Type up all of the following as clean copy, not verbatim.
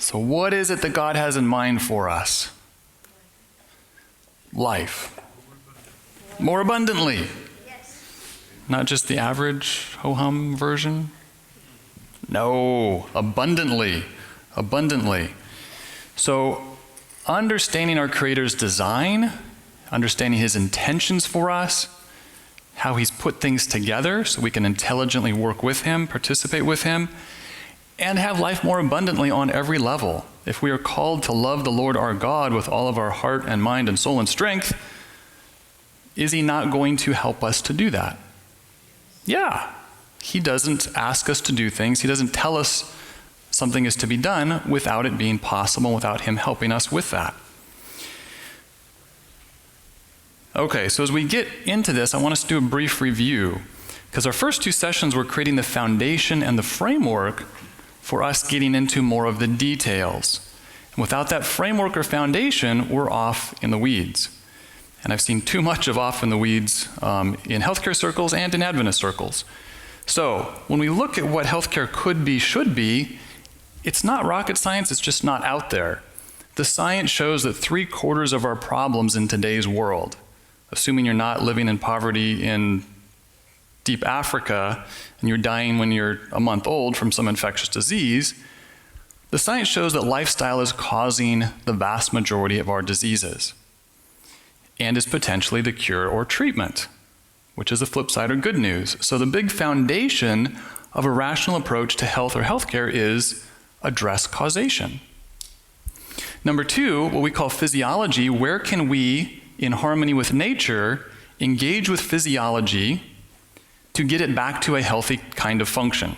So what is it that God has in mind for us? Life. More abundantly. Not just the average ho-hum version. No, abundantly. Abundantly. So understanding our Creator's design, understanding His intentions for us, how He's put things together so we can intelligently work with Him, participate with Him, and have life more abundantly on every level. If we are called to love the Lord our God with all of our heart and mind and soul and strength, is He not going to help us to do that? Yeah. He doesn't ask us to do things. He doesn't tell us something is to be done without it being possible, without Him helping us with that. Okay, so as we get into this, I want us to do a brief review, because our first two sessions were creating the foundation and the framework for us getting into more of the details. And without that framework or foundation, we're off in the weeds. And I've seen too much of off in the weeds in healthcare circles and in Adventist circles. So when we look at what healthcare could be, should be, it's not rocket science, it's just not out there. The science shows that 3/4 of our problems in today's world, assuming you're not living in poverty in deep Africa and you're dying when you're a month old from some infectious disease, the science shows that lifestyle is causing the vast majority of our diseases and is potentially the cure or treatment, which is the flip side or good news. So the big foundation of a rational approach to health or healthcare is address causation. Number 2, what we call physiology. Where can we, in harmony with nature, engage with physiology to get it back to a healthy kind of function?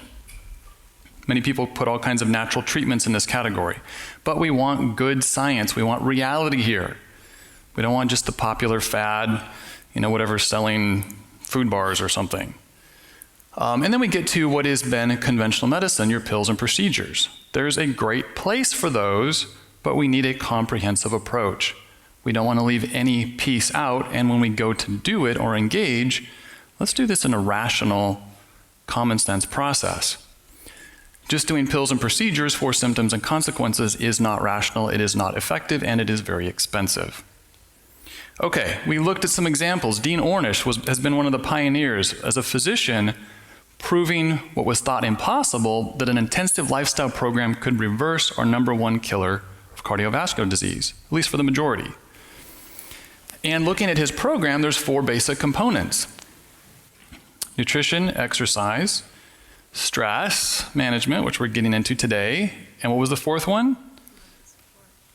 Many people put all kinds of natural treatments in this category, but we want good science. We want reality here. We don't want just the popular fad, whatever's selling food bars or something. And then we get to what has been conventional medicine, your pills and procedures. There's a great place for those, but we need a comprehensive approach. We don't want to leave any piece out, and when we go to do it or engage, let's do this in a rational, common sense process. Just doing pills and procedures for symptoms and consequences is not rational, it is not effective, and it is very expensive. Okay, we looked at some examples. Dean Ornish has been one of the pioneers as a physician, proving what was thought impossible, that an intensive lifestyle program could reverse our #1 killer of cardiovascular disease, at least for the majority. And looking at his program, there's 4 basic components: nutrition, exercise, stress management, which we're getting into today, and what was the 4th one?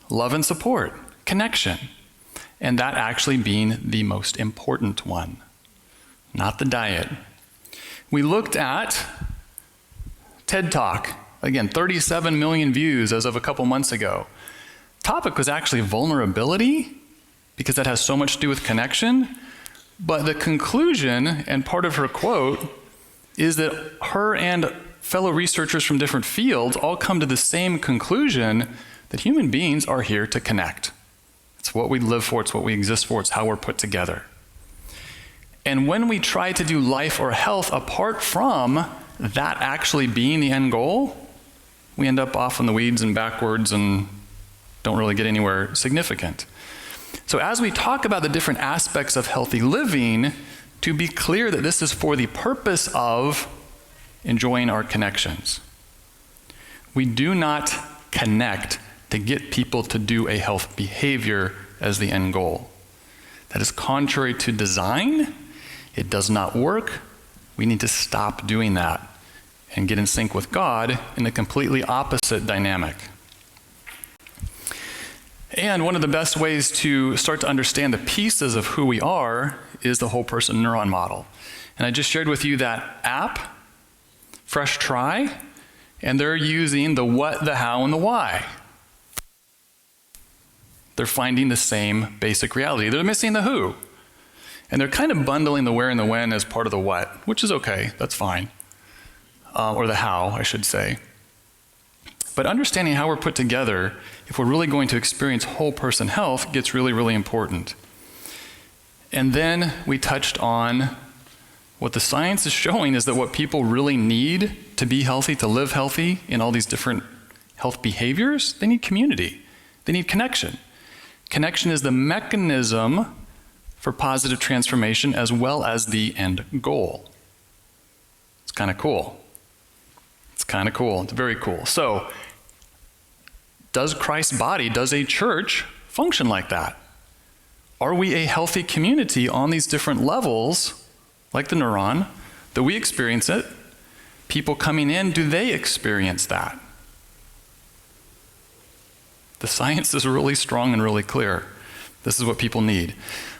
Love and support, connection. And that actually being the most important one, not the diet. We looked at TED Talk, again, 37 million views as of a couple months ago. Topic was actually vulnerability, because that has so much to do with connection. But the conclusion, and part of her quote, is that her and fellow researchers from different fields all come to the same conclusion, that human beings are here to connect. It's what we live for, it's what we exist for, it's how we're put together. And when we try to do life or health apart from that actually being the end goal, we end up off in the weeds and backwards and don't really get anywhere significant. So as we talk about the different aspects of healthy living, to be clear that this is for the purpose of enjoying our connections. We do not connect to get people to do a health behavior as the end goal. That is contrary to design. It does not work. We need to stop doing that and get in sync with God in a completely opposite dynamic. And one of the best ways to start to understand the pieces of who we are is the whole person neuron model. And I just shared with you that app, Fresh Try, and they're using the what, the how, and the why. They're finding the same basic reality. They're missing the who. And they're kind of bundling the where and the when as part of the what, which is okay, that's fine. Or the how, I should say. But understanding how we're put together, if we're really going to experience whole person health, gets really, really important. And then we touched on what the science is showing is that what people really need to be healthy, to live healthy in all these different health behaviors, they need community. They need connection. Connection is the mechanism for positive transformation as well as the end goal. It's kind of cool. It's kind of cool. It's very cool. So, does Christ's body, does a church function like that? Are we a healthy community on these different levels, like the neuron, that we experience it? People coming in, do they experience that? The science is really strong and really clear. This is what people need.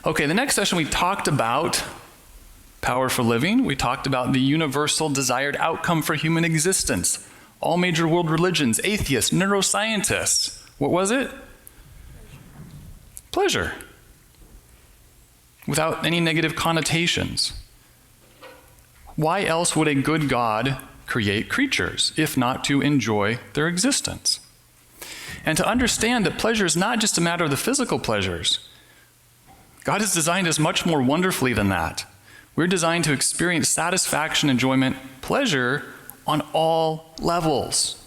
Okay, the next session we talked about power for living. We talked about the universal desired outcome for human existence. All major world religions, atheists, neuroscientists. What was it? Pleasure. Without any negative connotations. Why else would a good God create creatures, if not to enjoy their existence? And to understand that pleasure is not just a matter of the physical pleasures. God has designed us much more wonderfully than that. We're designed to experience satisfaction, enjoyment, pleasure on all levels.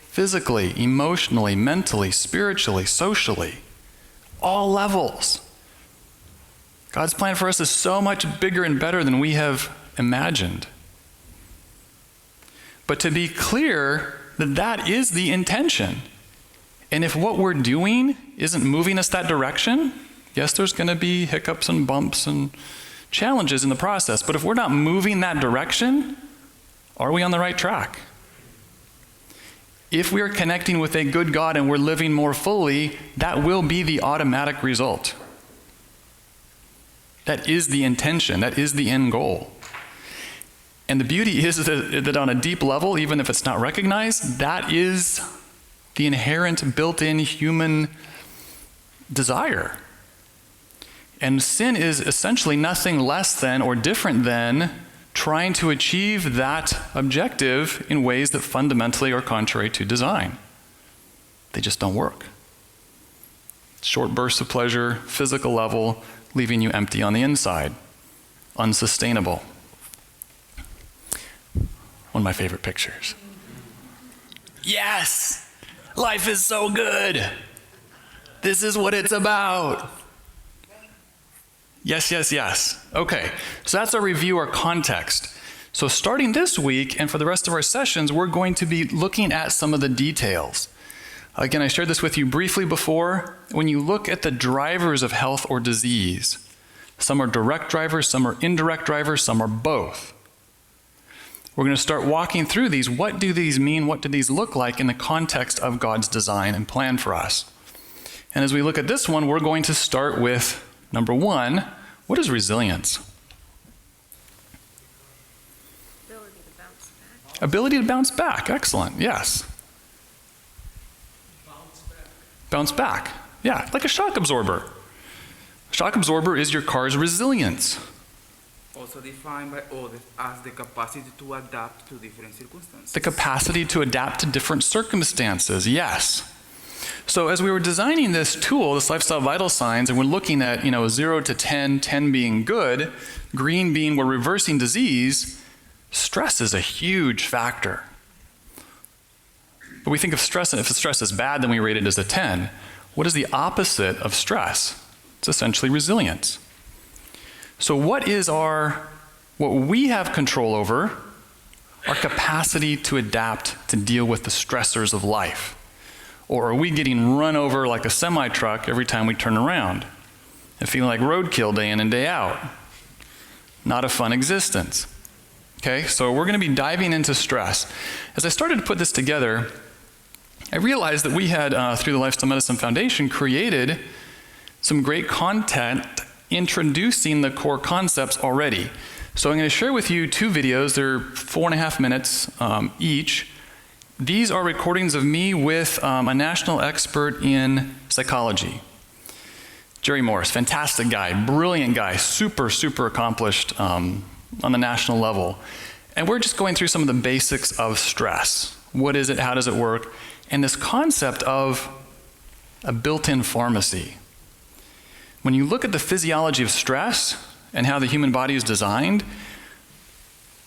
Physically, emotionally, mentally, spiritually, socially. All levels. God's plan for us is so much bigger and better than we have imagined. But to be clear that that is the intention. And if what we're doing isn't moving us that direction, yes, there's going to be hiccups and bumps and challenges in the process, but if we're not moving that direction, are we on the right track? If we are connecting with a good God and we're living more fully, that will be the automatic result. That is the intention. That is the end goal. And the beauty is that on a deep level, even if it's not recognized, that is the inherent built-in human desire. And sin is essentially nothing less than or different than trying to achieve that objective in ways that fundamentally are contrary to design. They just don't work. Short bursts of pleasure, physical level, leaving you empty on the inside. Unsustainable. One of my favorite pictures. Yes! Life is so good! This is what it's about. Yes, yes, yes. Okay, so that's our review, our context. So starting this week and for the rest of our sessions, we're going to be looking at some of the details. Again, I shared this with you briefly before. When you look at the drivers of health or disease, some are direct drivers, some are indirect drivers, some are both. We're going to start walking through these. What do these mean? What do these look like in the context of God's design and plan for us? And as we look at this one, we're going to start with number one. What is resilience? Ability to bounce back. Ability to bounce back. Excellent. Yes. Bounce back. Yeah, like a shock absorber. A shock absorber is your car's resilience. Also defined by others as the capacity to adapt to different circumstances. The capacity to adapt to different circumstances, yes. So as we were designing this tool, this lifestyle vital signs, and we're looking at 0 to 10, 10 being good, green being we're reversing disease, stress is a huge factor. But we think of stress, and if the stress is bad, then we rate it as a 10. What is the opposite of stress? It's essentially resilience. So what we have control over, our capacity to adapt to deal with the stressors of life. Or are we getting run over like a semi-truck every time we turn around and feeling like roadkill day in and day out? Not a fun existence. Okay, so we're going to be diving into stress. As I started to put this together, I realized that we had, through the Lifestyle Medicine Foundation, created some great content introducing the core concepts already. So I'm going to share with you 2 videos. They're 4.5 minutes each. These are recordings of me with a national expert in psychology. Jerry Morris, fantastic guy, brilliant guy, super, super accomplished on the national level. And we're just going through some of the basics of stress. What is it? How does it work? And this concept of a built-in pharmacy. When you look at the physiology of stress and how the human body is designed,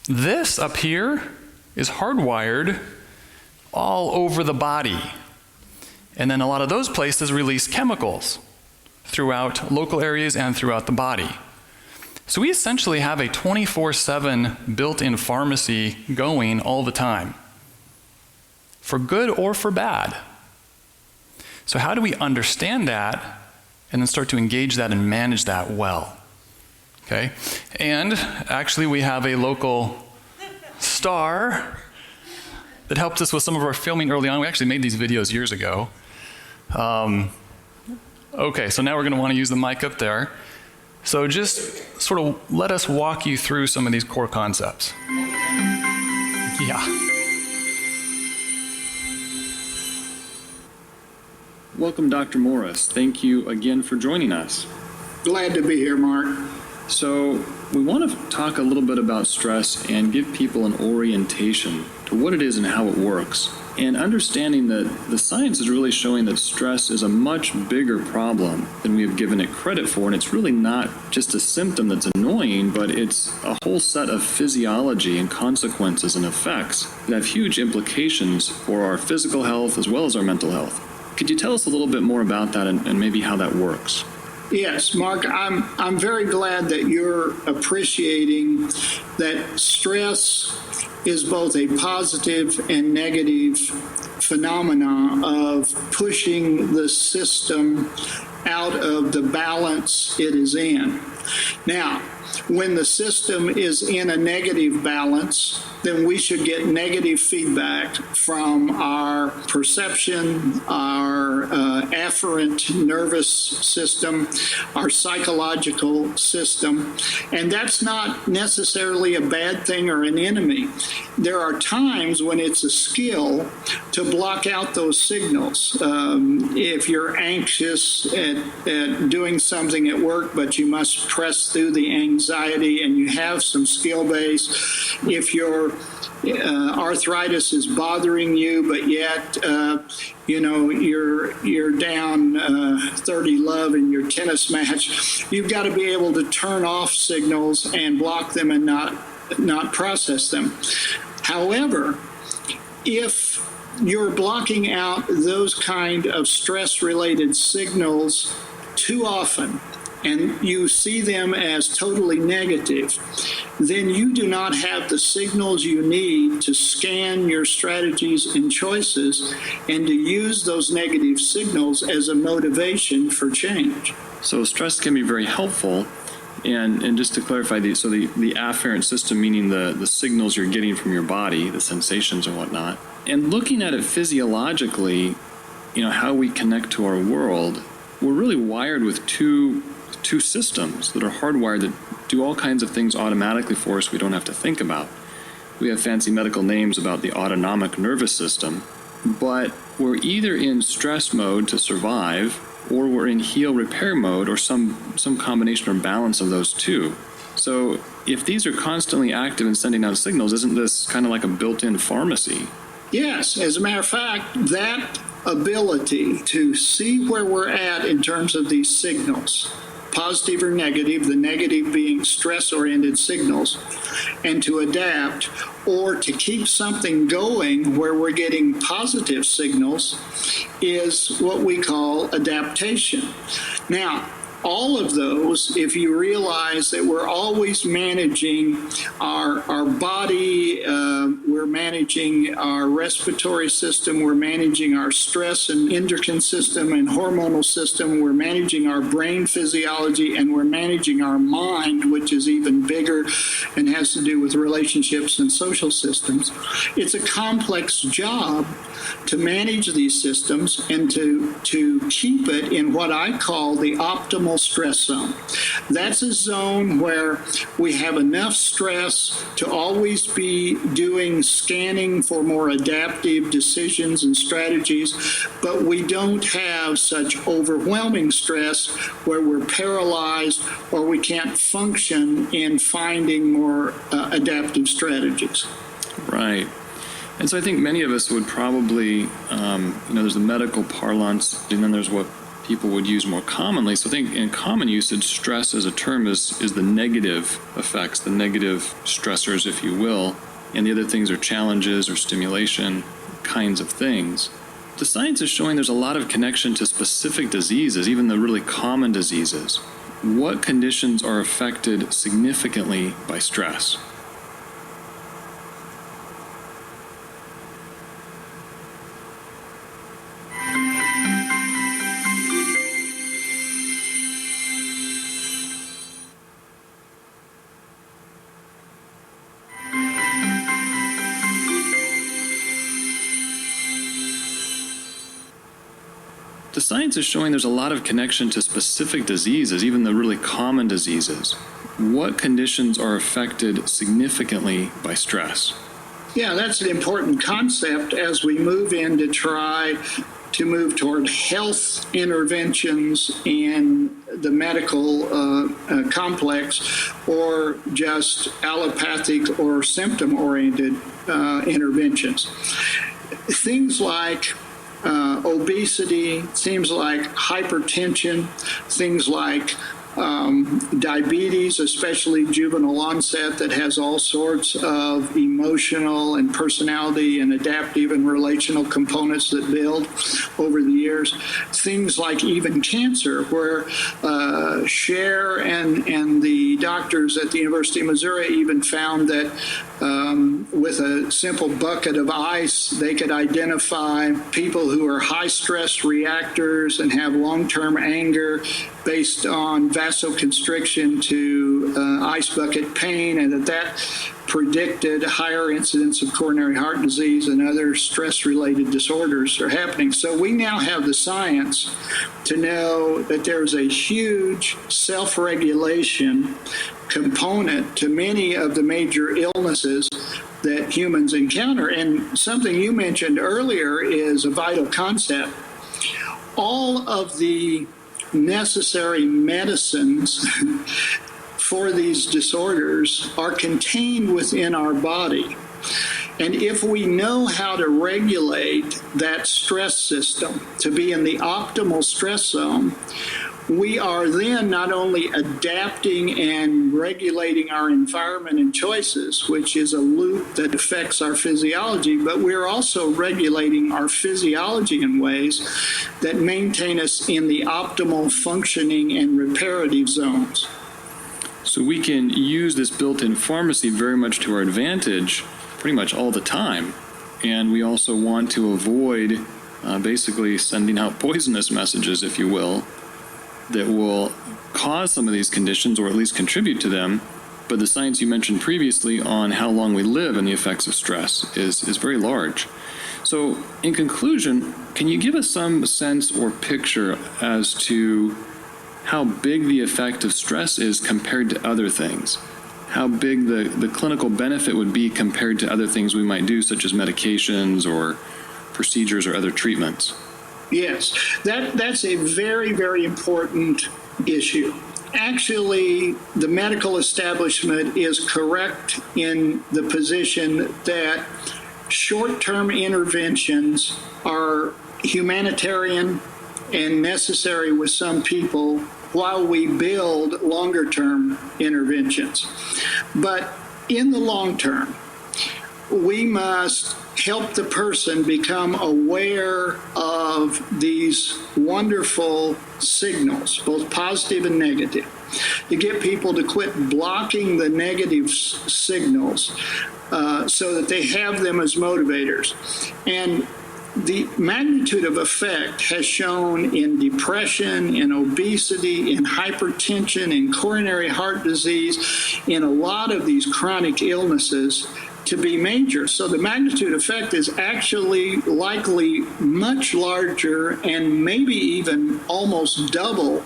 this up here is hardwired all over the body. And then a lot of those places release chemicals throughout local areas and throughout the body. So we essentially have a 24/7 built-in pharmacy going all the time, for good or for bad. So how do we understand that and then start to engage that and manage that well? Okay? And actually we have a local star that helped us with some of our filming early on. We actually made these videos years ago. Okay, so now we're going to want to use the mic up there. So just sort of let us walk you through some of these core concepts. Yeah. Welcome, Dr. Morris. Thank you again for joining us. Glad to be here, Mark. So we want to talk a little bit about stress and give people an orientation to what it is and how it works. And understanding that the science is really showing that stress is a much bigger problem than we have given it credit for. And it's really not just a symptom that's annoying, but it's a whole set of physiology and consequences and effects that have huge implications for our physical health as well as our mental health. Could you tell us a little bit more about that and maybe how that works? Yes, Mark, I'm very glad that you're appreciating that stress is both a positive and negative phenomena of pushing the system out of the balance it is in. Now, when the system is in a negative balance, then we should get negative feedback from our perception, our afferent nervous system, our psychological system. And that's not necessarily a bad thing or an enemy. There are times when it's a skill to block out those signals. If you're anxious at doing something at work, but you must press through the anxiety and you have some skill base, if your arthritis is bothering you, but yet you're down 30 love in your tennis match, you've got to be able to turn off signals and block them and not process them. However, if you're blocking out those kind of stress-related signals too often, and you see them as totally negative, then you do not have the signals you need to scan your strategies and choices and to use those negative signals as a motivation for change. So stress can be very helpful. And just to clarify, the afferent system, meaning the signals you're getting from your body, the sensations and whatnot, and looking at it physiologically, how we connect to our world, we're really wired with two systems that are hardwired that do all kinds of things automatically for us we don't have to think about. We have fancy medical names about the autonomic nervous system, but we're either in stress mode to survive or we're in heal repair mode or some combination or balance of those two. So if these are constantly active and sending out signals, isn't this kind of like a built-in pharmacy? Yes, as a matter of fact, that ability to see where we're at in terms of these signals, positive or negative, the negative being stress-oriented signals, and to adapt or to keep something going where we're getting positive signals is what we call adaptation. Now, all of those, if you realize that we're always managing our body, we're managing our respiratory system, we're managing our stress and endocrine system and hormonal system, we're managing our brain physiology, and we're managing our mind, which is even bigger and has to do with relationships and social systems. It's a complex job to manage these systems and to keep it in what I call the optimal stress zone. That's a zone where we have enough stress to always be doing scanning for more adaptive decisions and strategies, but we don't have such overwhelming stress where we're paralyzed or we can't function in finding more adaptive strategies. Right. And so I think many of us would probably, there's the medical parlance, and then there's what people would use more commonly. So I think in common usage, stress as a term is the negative effects, the negative stressors, if you will. And the other things are challenges or stimulation. kinds of things. The science is showing there's a lot of connection to specific diseases, even the really common diseases. What conditions are affected significantly by stress? The science is showing there's a lot of connection to specific diseases, even the really common diseases. What conditions are affected significantly by stress? Yeah, that's an important concept as we move in to try to move toward health interventions in the medical complex, or just allopathic or symptom-oriented interventions. Things like obesity, things like hypertension, things like diabetes, especially juvenile onset, that has all sorts of emotional and personality and adaptive and relational components that build over the years. Things like even cancer, where Cher and the doctors at the University of Missouri even found that with a simple bucket of ice, they could identify people who are high stress reactors and have long-term anger based on vasoconstriction to ice bucket pain, and that predicted higher incidence of coronary heart disease and other stress-related disorders are happening. So we now have the science to know that there's a huge self-regulation component to many of the major illnesses that humans encounter. And something you mentioned earlier is a vital concept. All of the necessary medicines for these disorders are contained within our body. And if we know how to regulate that stress system to be in the optimal stress zone, we are then not only adapting and regulating our environment and choices, which is a loop that affects our physiology, but we're also regulating our physiology in ways that maintain us in the optimal functioning and reparative zones. So we can use this built-in pharmacy very much to our advantage pretty much all the time. And we also want to avoid basically sending out poisonous messages, if you will, that will cause some of these conditions or at least contribute to them. But the science you mentioned previously on how long we live and the effects of stress is very large. So in conclusion, can you give us some sense or picture as to how big the effect of stress is compared to other things? How big the clinical benefit would be compared to other things we might do, such as medications or procedures or other treatments? Yes, that's a very, very important issue. Actually, the medical establishment is correct in the position that short-term interventions are humanitarian and necessary with some people while we build longer-term interventions. But in the long term, we must help the person become aware of these wonderful signals, both positive and negative, to get people to quit blocking the negative signals so that they have them as motivators. And the magnitude of effect has shown in depression, in obesity, in hypertension, in coronary heart disease, in a lot of these chronic illnesses to be major. So the magnitude effect is actually likely much larger and maybe even almost double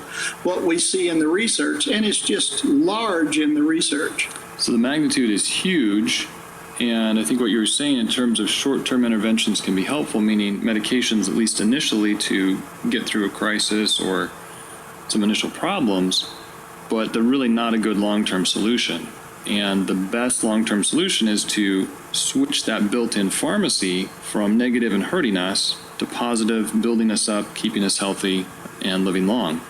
what we see in the research. And it's just large in the research. So the magnitude is huge. And I think what you were saying in terms of short-term interventions can be helpful, meaning medications, at least initially, to get through a crisis or some initial problems, but they're really not a good long-term solution. And the best long-term solution is to switch that built-in pharmacy from negative and hurting us to positive, building us up, keeping us healthy, and living long.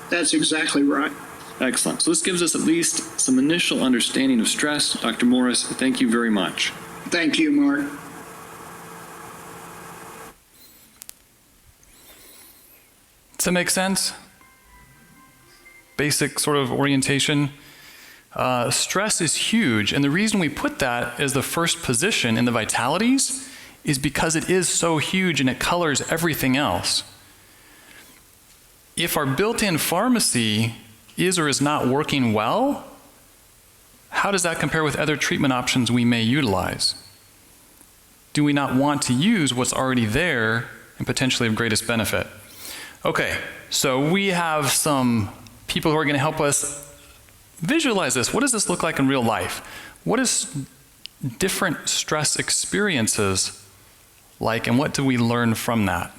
That's exactly right. Excellent. So this gives us at least some initial understanding of stress. Dr. Morris, thank you very much. Thank you, Mark. Does that make sense? Basic sort of orientation. Stress is huge, and the reason we put that as the first position in the vitalities is because it is so huge and it colors everything else. If our built-in pharmacy is or is not working well, how does that compare with other treatment options we may utilize? Do we not want to use what's already there and potentially of greatest benefit? Okay, so we have some people who are going to help us visualize this. What does this look like in real life? What is different stress experiences like, and what do we learn from that?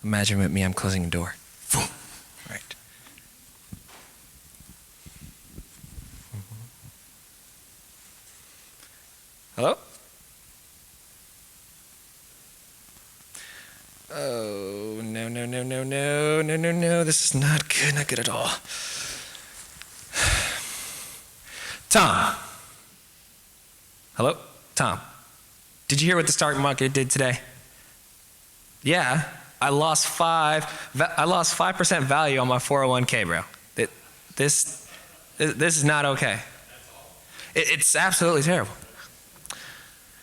Imagine with me, I'm closing a door. Boom. Right. Hello? Oh, no. This is not good at all. Tom. Hello? Tom. Did you hear what the stock market did today? Yeah. I lost 5% value on my 401k, bro. This is not okay. It's absolutely terrible.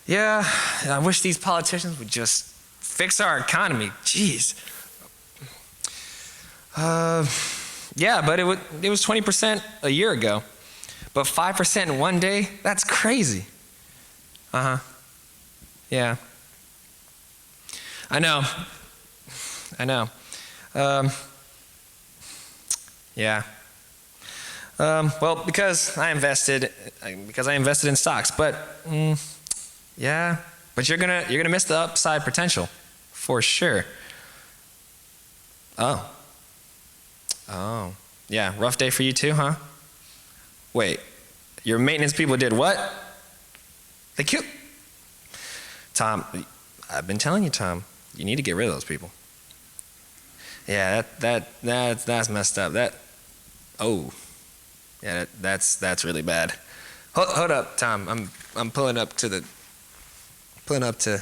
Yeah, I wish these politicians would just fix our economy. Jeez. Yeah, but it was 20% a year ago. But 5% in one day? That's crazy. Yeah. I know. Yeah. Well, because I invested in stocks, but yeah. But you're gonna miss the upside potential, for sure. Oh. Yeah. Rough day for you too, huh? Wait. Your maintenance people did what? They killed. Tom, I've been telling you, Tom. You need to get rid of those people. Yeah, that's messed up. That's really bad. Hold up, Tom. I'm pulling up to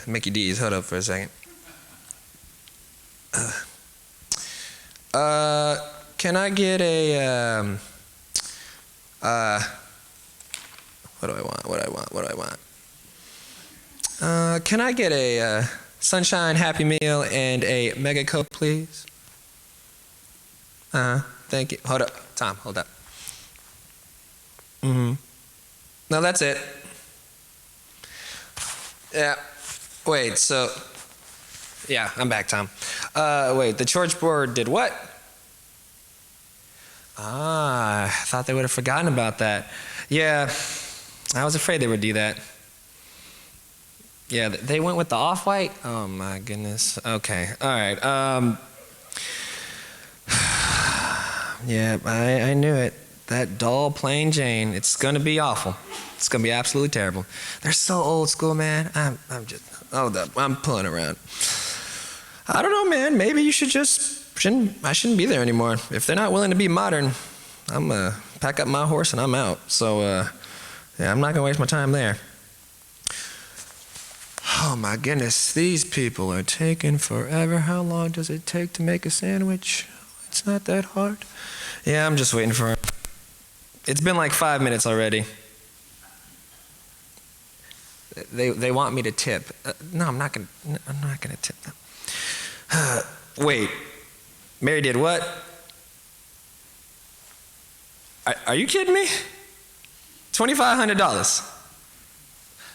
Mickey D's. Hold up for a second. Can I get a what do I want? Can I get a Sunshine Happy Meal and a Mega Coke, please? Thank you. Hold up. Tom, hold up. No, that's it. Yeah. Wait, so... Yeah, I'm back, Tom. Wait, the church board did what? I thought they would have forgotten about that. Yeah, I was afraid they would do that. Yeah, they went with the off-white? Oh, my goodness. Okay, all right. Yeah, I knew it. That dull, plain Jane, it's going to be awful. It's going to be absolutely terrible. They're so old school, man. I'm pulling around. I don't know, man. Maybe you I shouldn't be there anymore. If they're not willing to be modern, I'm going to pack up my horse and I'm out. So, yeah, I'm not going to waste my time there. Oh, my goodness. These people are taking forever. How long does it take to make a sandwich? It's not that hard. Yeah, I'm just waiting for him. It's been like 5 minutes already. They want me to tip. No, I'm not gonna tip them. Wait, Mary did what? Are you kidding me? $2,500.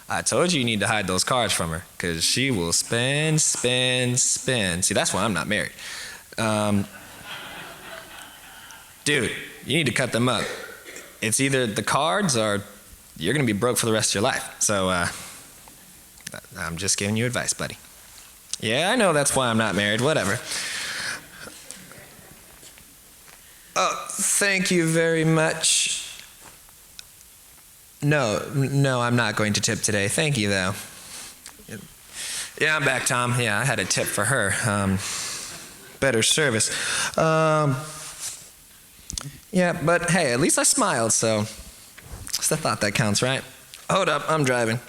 I told you need to hide those cards from her, because she will spend. See, that's why I'm not married. Dude, you need to cut them up. It's either the cards or you're going to be broke for the rest of your life. So, I'm just giving you advice, buddy. Yeah, I know that's why I'm not married. Whatever. Oh, thank you very much. No, I'm not going to tip today. Thank you, though. Yeah, I'm back, Tom. Yeah, I had a tip for her. Better service. Yeah, but hey, at least I smiled, so it's the thought that counts, right? Hold up, I'm driving.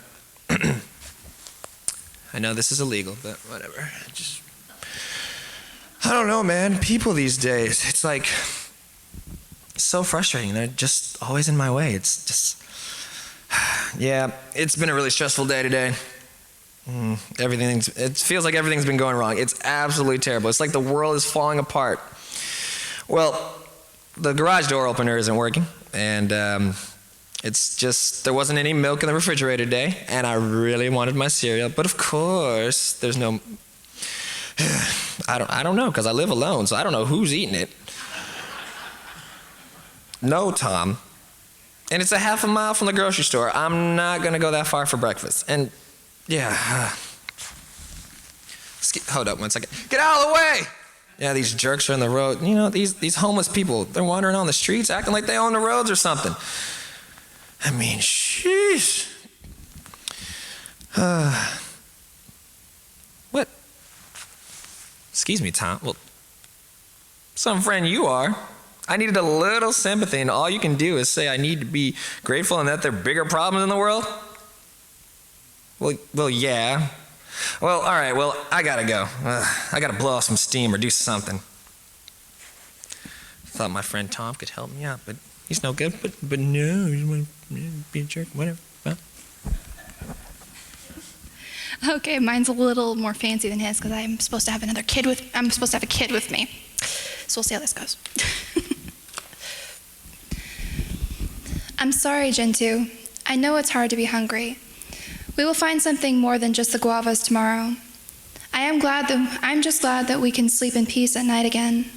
I know this is illegal, but whatever. I don't know, man. People these days, it's like so frustrating. They're just always in my way. It's just, yeah, it's been a really stressful day today. It feels like everything's been going wrong. It's absolutely terrible. It's like the world is falling apart. Well, the garage door opener isn't working, and it's just there wasn't any milk in the refrigerator today, and I really wanted my cereal, but of course there's no. I don't know, because I live alone, so I don't know who's eating it. No, Tom. And it's a half a mile from the grocery store. I'm not going to go that far for breakfast. And, yeah. Hold up one second. Get out of the way! Yeah, these jerks are in the road. You know, these homeless people, they're wandering on the streets acting like they own the roads or something. I mean, sheesh. What? Excuse me, Tom. Well, some friend you are. I needed a little sympathy, and all you can do is say I need to be grateful and that there are bigger problems in the world? Well, yeah. Well, all right, well, I gotta go. I gotta blow off some steam or do something. Thought my friend Tom could help me out, but he's no good. But no, he's want to be a jerk, whatever. Well. Okay, mine's a little more fancy than his because I'm supposed to have a kid with me. So we'll see how this goes. I'm sorry, Gentoo. I know it's hard to be hungry. We will find something more than just the guavas tomorrow. I'm just glad that we can sleep in peace at night again.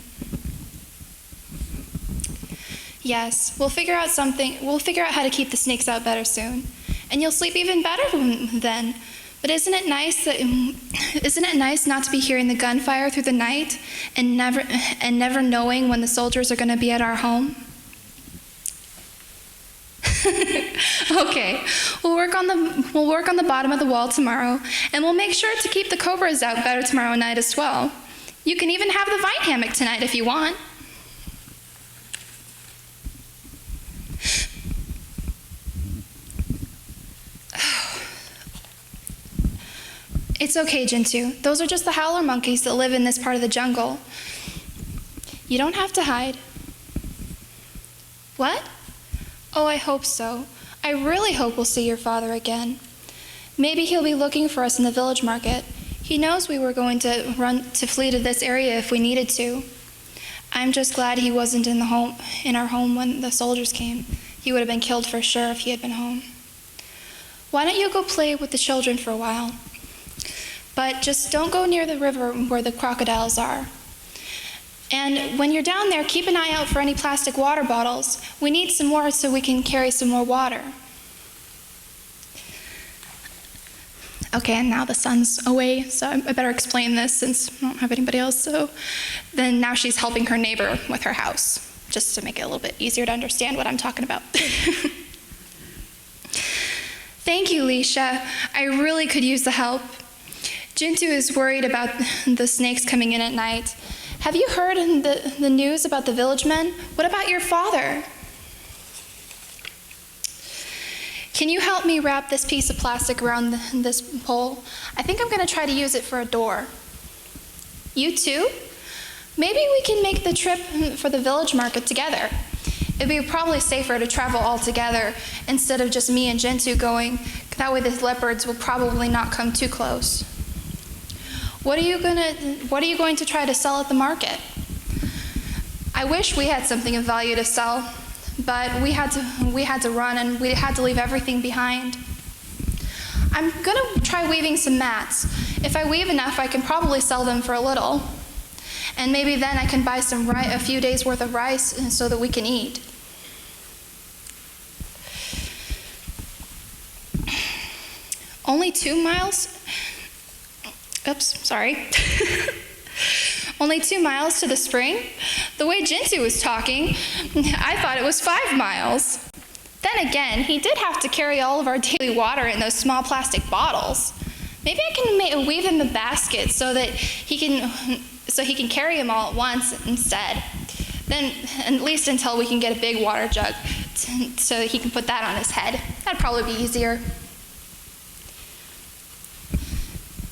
Yes, we'll figure out how to keep the snakes out better soon. And you'll sleep even better then. But isn't it nice not to be hearing the gunfire through the night and never knowing when the soldiers are going to be at our home? Okay, we'll work on the bottom of the wall tomorrow, and we'll make sure to keep the cobras out better tomorrow night as well. You can even have the vine hammock tonight if you want. It's okay, Gentoo. Those are just the howler monkeys that live in this part of the jungle. You don't have to hide. What? Oh, I hope so. I really hope we'll see your father again. Maybe he'll be looking for us in the village market. He knows we were going to flee to this area if we needed to. I'm just glad he wasn't in our home when the soldiers came. He would have been killed for sure if he had been home. Why don't you go play with the children for a while? But just don't go near the river where the crocodiles are. And when you're down there, keep an eye out for any plastic water bottles. We need some more so we can carry some more water. Okay, and now the sun's away, so I better explain this since I don't have anybody else. So then now she's helping her neighbor with her house, just to make it a little bit easier to understand what I'm talking about. Thank you, Leisha. I really could use the help. Gentoo is worried about the snakes coming in at night. Have you heard the news about the village men? What about your father? Can you help me wrap this piece of plastic around this pole? I think I'm going to try to use it for a door. You too? Maybe we can make the trip for the village market together. It'd be probably safer to travel all together instead of just me and Gentoo going. That way the leopards will probably not come too close. What are you going to try to sell at the market? I wish we had something of value to sell, but we had to run and we had to leave everything behind. I'm going to try weaving some mats. If I weave enough, I can probably sell them for a little. And maybe then I can buy a few days worth of rice so that we can eat. Only 2 miles? Oops, sorry. Only 2 miles to the spring? The way Jintu was talking, I thought it was 5 miles. Then again, he did have to carry all of our daily water in those small plastic bottles. Maybe I can weave him a basket so that he can carry them all at once instead. Then, at least until we can get a big water jug so that he can put that on his head. That'd probably be easier.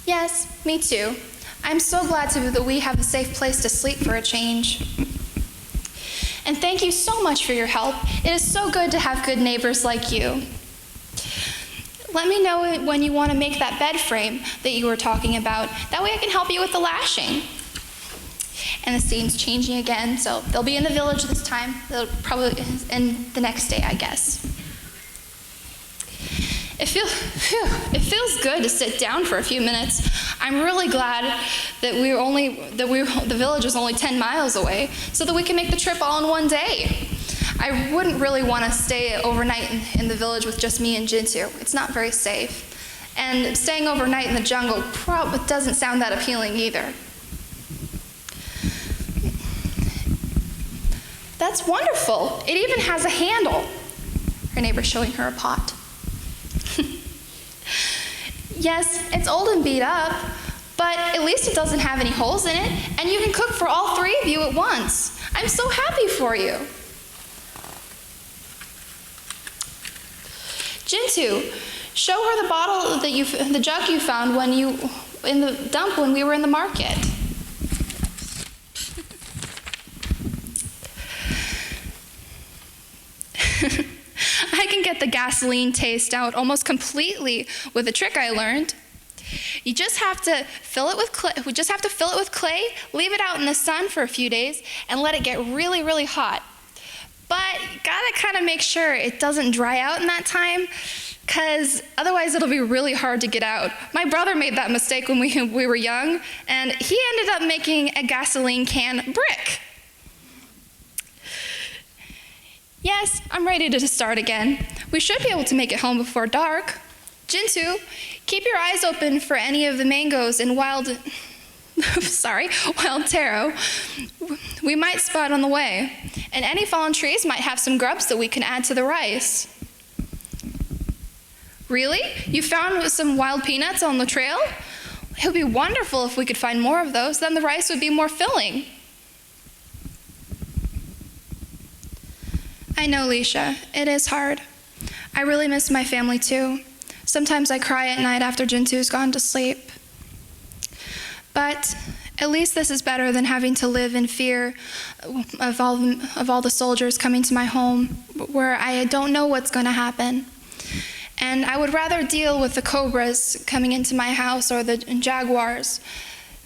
Yes, me too. I'm so glad that we have a safe place to sleep for a change. And thank you so much for your help. It is so good to have good neighbors like you. Let me know when you want to make that bed frame that you were talking about. That way I can help you with the lashing. And the scene's changing again, so they'll be in the village this time. They'll probably in the next day, I guess. It feels good to sit down for a few minutes. I'm really glad that the village is only 10 miles away, so that we can make the trip all in one day. I wouldn't really want to stay overnight in the village with just me and Jintu. It's not very safe. And staying overnight in the jungle probably doesn't sound that appealing either. That's wonderful. It even has a handle. Her neighbor's showing her a pot. Yes, it's old and beat up, but at least it doesn't have any holes in it, and you can cook for all 3 of you at once. I'm so happy for you. Jintu, show her the bottle the jug you found in the dump when we were in the market. I can get the gasoline taste out almost completely with a trick I learned. You just have to fill it with clay. We just have to fill it with clay, leave it out in the sun for a few days, and let it get really, really hot. But you gotta kind of make sure it doesn't dry out in that time, because otherwise it'll be really hard to get out. My brother made that mistake when we were young, and he ended up making a gasoline can brick. Yes, I'm ready to start again. We should be able to make it home before dark. Jintu, keep your eyes open for any of the mangoes and wild taro we might spot on the way. And any fallen trees might have some grubs that we can add to the rice. Really? You found some wild peanuts on the trail? It would be wonderful if we could find more of those, then the rice would be more filling. I know, Leisha, it is hard. I really miss my family too. Sometimes I cry at night after Jintu's gone to sleep. But at least this is better than having to live in fear of all the soldiers coming to my home, where I don't know what's going to happen. And I would rather deal with the cobras coming into my house or the jaguars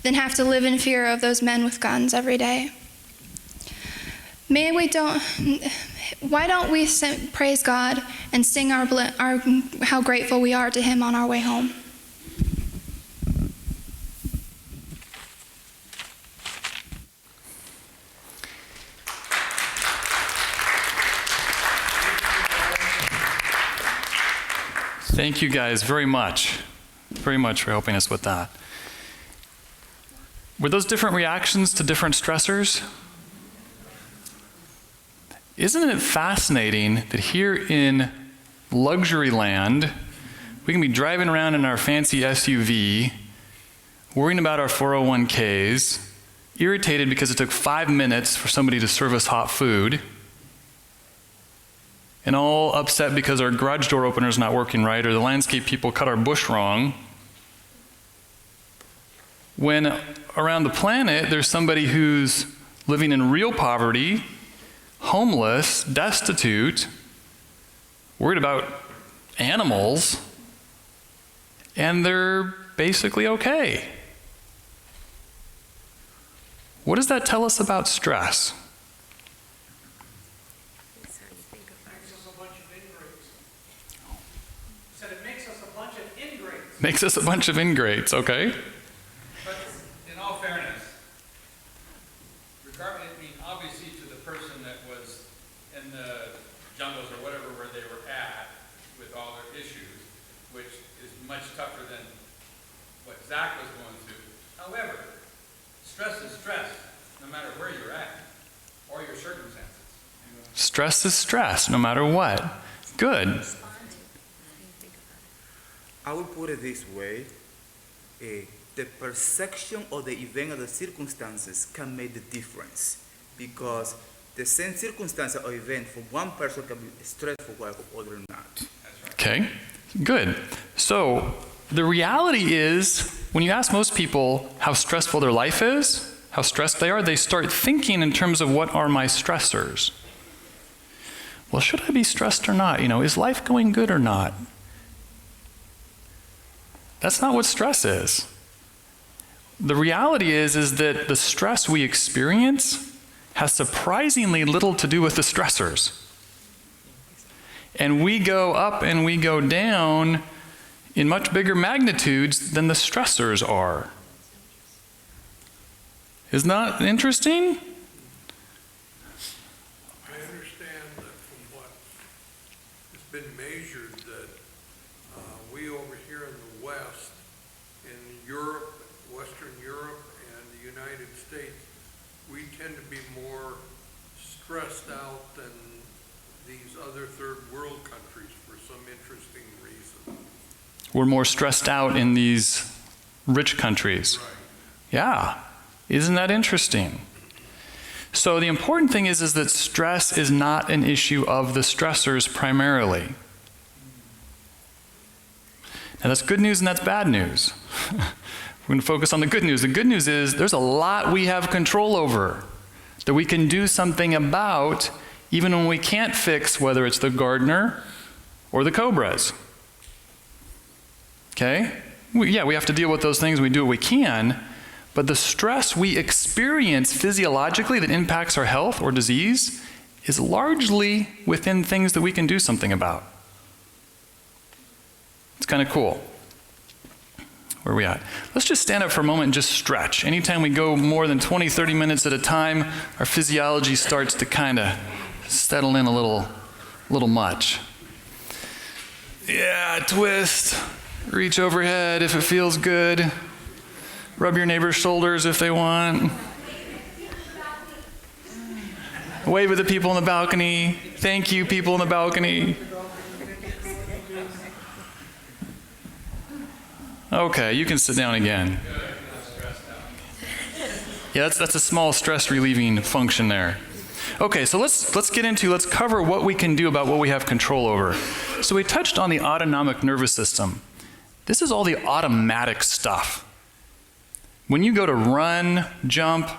than have to live in fear of those men with guns every day. Why don't we praise God and sing how grateful we are to Him on our way home? Thank you guys very much for helping us with that. Were those different reactions to different stressors? Isn't it fascinating that here in luxury land, we can be driving around in our fancy SUV, worrying about our 401ks, irritated because it took 5 minutes for somebody to serve us hot food, and all upset because our garage door opener is not working right, or the landscape people cut our bush wrong, when around the planet there's somebody who's living in real poverty, homeless, destitute, worried about animals, and they're basically okay. What does that tell us about stress? Makes us a bunch of ingrates, okay? But in all fairness, regardless, I mean, obviously to the person that was in the jungles or whatever where they were at with all their issues, which is much tougher than what Zach was going through. However, stress is stress, no matter where you're at. or your circumstances. Stress is stress, no matter what. Good. I will put it this way. The perception of the event or the circumstances can make the difference, because the same circumstance or event for one person can be stressful while for other not. Okay, good. So the reality is, when you ask most people how stressful their life is, how stressed they are, they start thinking in terms of what are my stressors. Well, should I be stressed or not? Is life going good or not? That's not what stress is. The reality is that the stress we experience has surprisingly little to do with the stressors. And we go up and we go down in much bigger magnitudes than the stressors are. Isn't that interesting? I understand that from what has been measured that we over here in the West, in Europe, Western Europe, and the United States, we tend to be more stressed out than these other third world countries for some interesting reason. We're more stressed out in these rich countries. Right. Yeah. Isn't that interesting? So the important thing is that stress is not an issue of the stressors primarily. Now that's good news and that's bad news. We're going to focus on the good news. The good news is there's a lot we have control over that we can do something about, even when we can't fix whether it's the gardener or the cobras. Okay? We have to deal with those things. We do what we can. But the stress we experience physiologically that impacts our health or disease is largely within things that we can do something about. It's kind of cool. Where are we at? Let's just stand up for a moment and just stretch. Anytime we go more than 20, 30 minutes at a time, our physiology starts to kind of settle in a little much. Yeah, twist. Reach overhead if it feels good. Rub your neighbor's shoulders if they want. Wave at the people in the balcony. Thank you, people in the balcony. Okay, you can sit down again. Yeah, that's a small stress relieving function there. Okay, so let's cover what we can do about what we have control over. So we touched on the autonomic nervous system. This is all the automatic stuff. When you go to run, jump,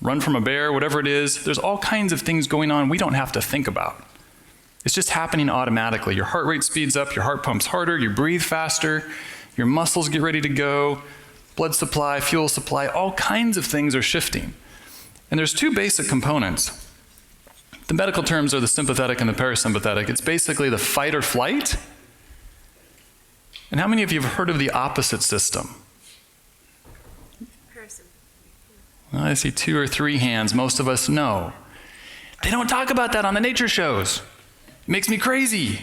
run from a bear, whatever it is, there's all kinds of things going on we don't have to think about. It's just happening automatically. Your heart rate speeds up, your heart pumps harder, you breathe faster, your muscles get ready to go, blood supply, fuel supply, all kinds of things are shifting. And there's two basic components. The medical terms are the sympathetic and the parasympathetic. It's basically the fight or flight. And how many of you have heard of the opposite system? Well, I see 2 or 3 hands. Most of us know. They don't talk about that on the nature shows. It makes me crazy.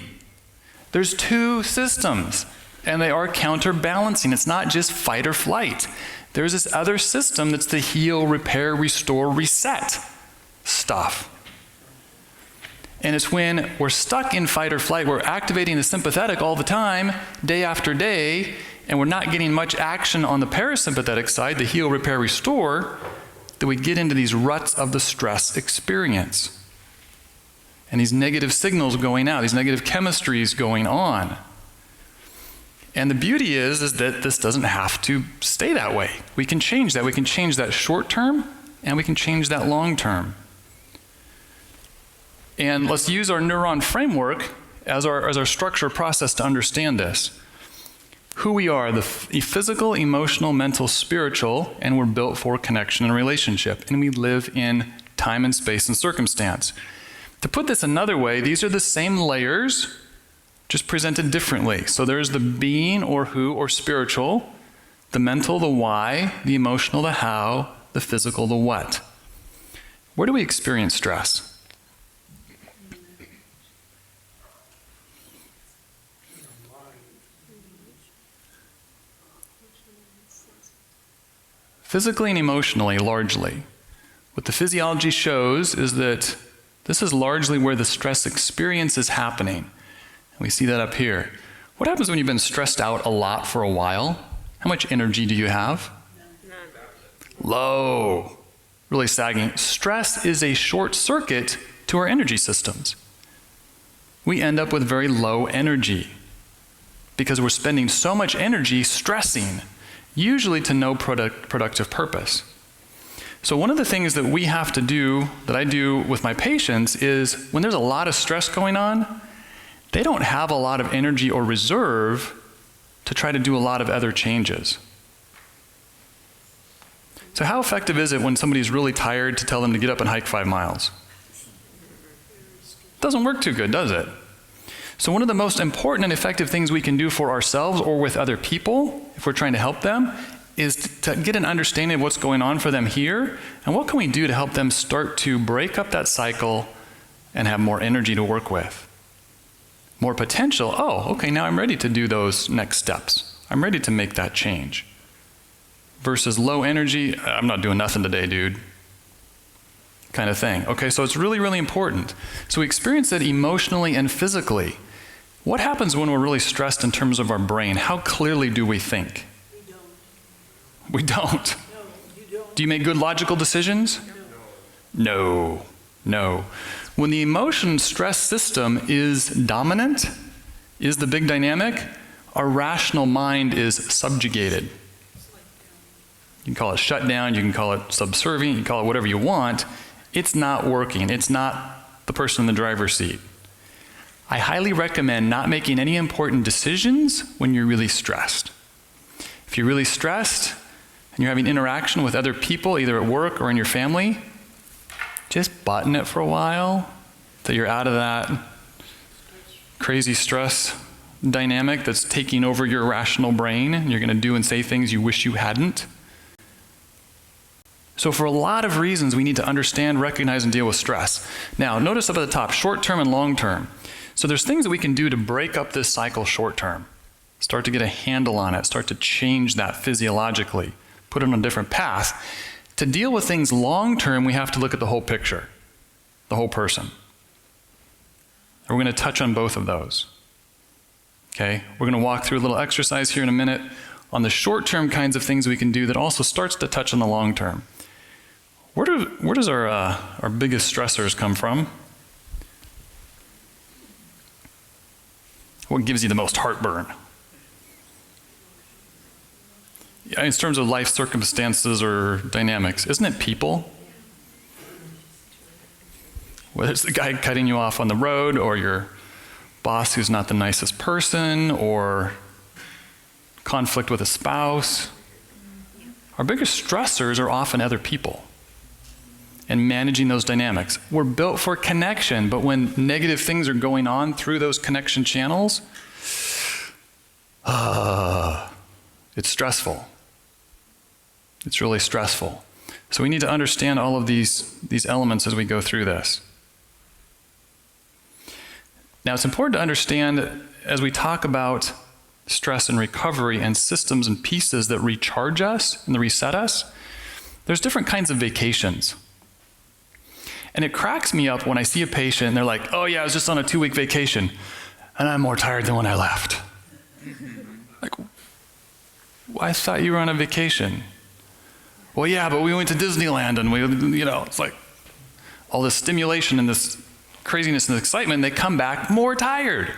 There's 2 systems, and they are counterbalancing. It's not just fight or flight. There's this other system that's the heal, repair, restore, reset stuff. And it's when we're stuck in fight or flight, we're activating the sympathetic all the time, day after day, and we're not getting much action on the parasympathetic side, the heal, repair, restore, that we get into these ruts of the stress experience. And these negative signals going out, these negative chemistries going on. And the beauty is that this doesn't have to stay that way. We can change that. We can change that short term, and we can change that long term. And let's use our neuron framework as our structure process to understand this. Who we are, the physical, emotional, mental, spiritual, and we're built for connection and relationship. And we live in time and space and circumstance. To put this another way, these are the same layers, just presented differently. So there's the being or who or spiritual, the mental, the why, the emotional, the how, the physical, the what. Where do we experience stress? Physically and emotionally, largely. What the physiology shows is that this is largely where the stress experience is happening. And we see that up here. What happens when you've been stressed out a lot for a while? How much energy do you have? Low. Really sagging. Stress is a short circuit to our energy systems. We end up with very low energy because we're spending so much energy stressing, usually to no productive purpose. So one of the things that we have to do, that I do with my patients, is when there's a lot of stress going on, they don't have a lot of energy or reserve to try to do a lot of other changes. So how effective is it when somebody's really tired to tell them to get up and hike 5 miles? Doesn't work too good, does it? So one of the most important and effective things we can do for ourselves or with other people, if we're trying to help them, is to get an understanding of what's going on for them here, and what can we do to help them start to break up that cycle and have more energy to work with. More potential. Oh, okay, now I'm ready to do those next steps. I'm ready to make that change. Versus low energy, I'm not doing nothing today, dude. Kind of thing. Okay, so it's really, really important. So we experience it emotionally and physically. What happens when we're really stressed in terms of our brain? How clearly do we think? We don't. No, you don't. Do you make good logical decisions? No. No. When the emotion stress system is dominant, is the big dynamic, our rational mind is subjugated. You can call it shut down, you can call it subservient, you can call it whatever you want. It's not working. It's not the person in the driver's seat. I highly recommend not making any important decisions when you're really stressed. If you're really stressed and you're having interaction with other people, either at work or in your family, just button it for a while till you're out of that crazy stress dynamic that's taking over your rational brain. You're going to do and say things you wish you hadn't. So for a lot of reasons, we need to understand, recognize, and deal with stress. Now, notice up at the top, short-term and long-term. So there's things that we can do to break up this cycle short-term. Start to get a handle on it, start to change that physiologically, put it on a different path. To deal with things long-term, we have to look at the whole picture, the whole person. And we're going to touch on both of those. Okay? We're going to walk through a little exercise here in a minute on the short-term kinds of things we can do that also starts to touch on the long-term. Where does our biggest stressors come from? What gives you the most heartburn? Yeah, in terms of life circumstances or dynamics, isn't it people? Whether it's the guy cutting you off on the road, or your boss who's not the nicest person, or conflict with a spouse. Our biggest stressors are often other people and managing those dynamics. We're built for connection, but when negative things are going on through those connection channels, it's stressful. It's really stressful. So we need to understand all of these elements as we go through this. Now, it's important to understand as we talk about stress and recovery and systems and pieces that recharge us and reset us, there's different kinds of vacations. And it cracks me up when I see a patient and they're like, oh yeah, I was just on a 2-week vacation and I'm more tired than when I left. Like, I thought you were on a vacation. Well, yeah, but we went to Disneyland and it's like all this stimulation and this craziness and excitement, they come back more tired.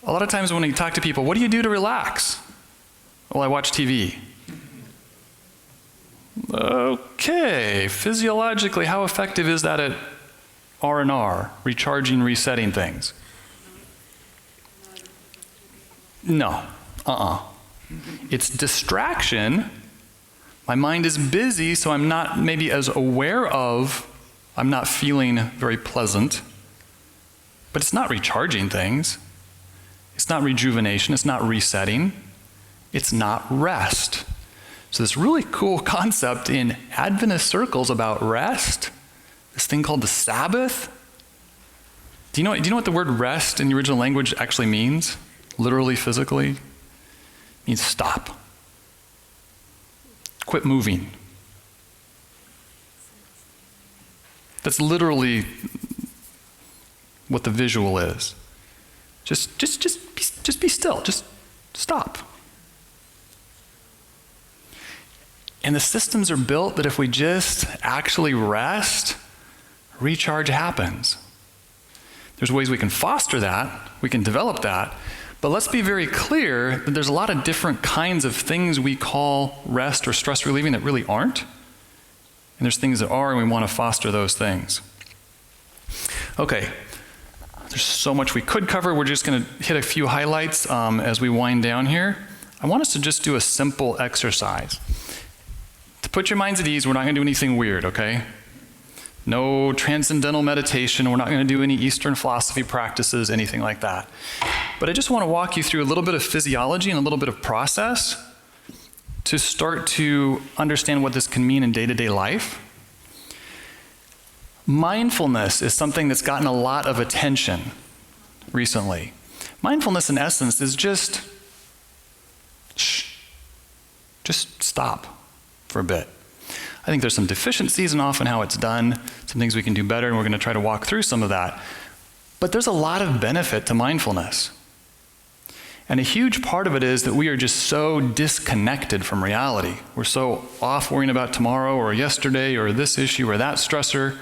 A lot of times when you talk to people, what do you do to relax? Well, I watch TV. Okay, physiologically, how effective is that at R&R, recharging, resetting things? No, It's distraction. My mind is busy, so I'm not maybe as aware of, I'm not feeling very pleasant, but it's not recharging things. It's not rejuvenation, it's not resetting, it's not rest. So this really cool concept in Adventist circles about rest, this thing called the Sabbath. Do you know what the word rest in the original language actually means? Literally, physically? It means stop. Quit moving. That's literally what the visual is. Just be still. Just stop. And the systems are built that if we just actually rest, recharge happens. There's ways we can foster that, we can develop that, but let's be very clear that there's a lot of different kinds of things we call rest or stress relieving that really aren't. And there's things that are, and we want to foster those things. Okay, there's so much we could cover. We're just going to hit a few highlights as we wind down here. I want us to just do a simple exercise. To put your minds at ease, we're not going to do anything weird, okay? No transcendental meditation. We're not going to do any Eastern philosophy practices, anything like that. But I just want to walk you through a little bit of physiology and a little bit of process to start to understand what this can mean in day-to-day life. Mindfulness is something that's gotten a lot of attention recently. Mindfulness, in essence, is just stop for a bit. I think there's some deficiencies in often how it's done, some things we can do better, and we're going to try to walk through some of that. But there's a lot of benefit to mindfulness. And a huge part of it is that we are just so disconnected from reality. We're so off worrying about tomorrow or yesterday or this issue or that stressor.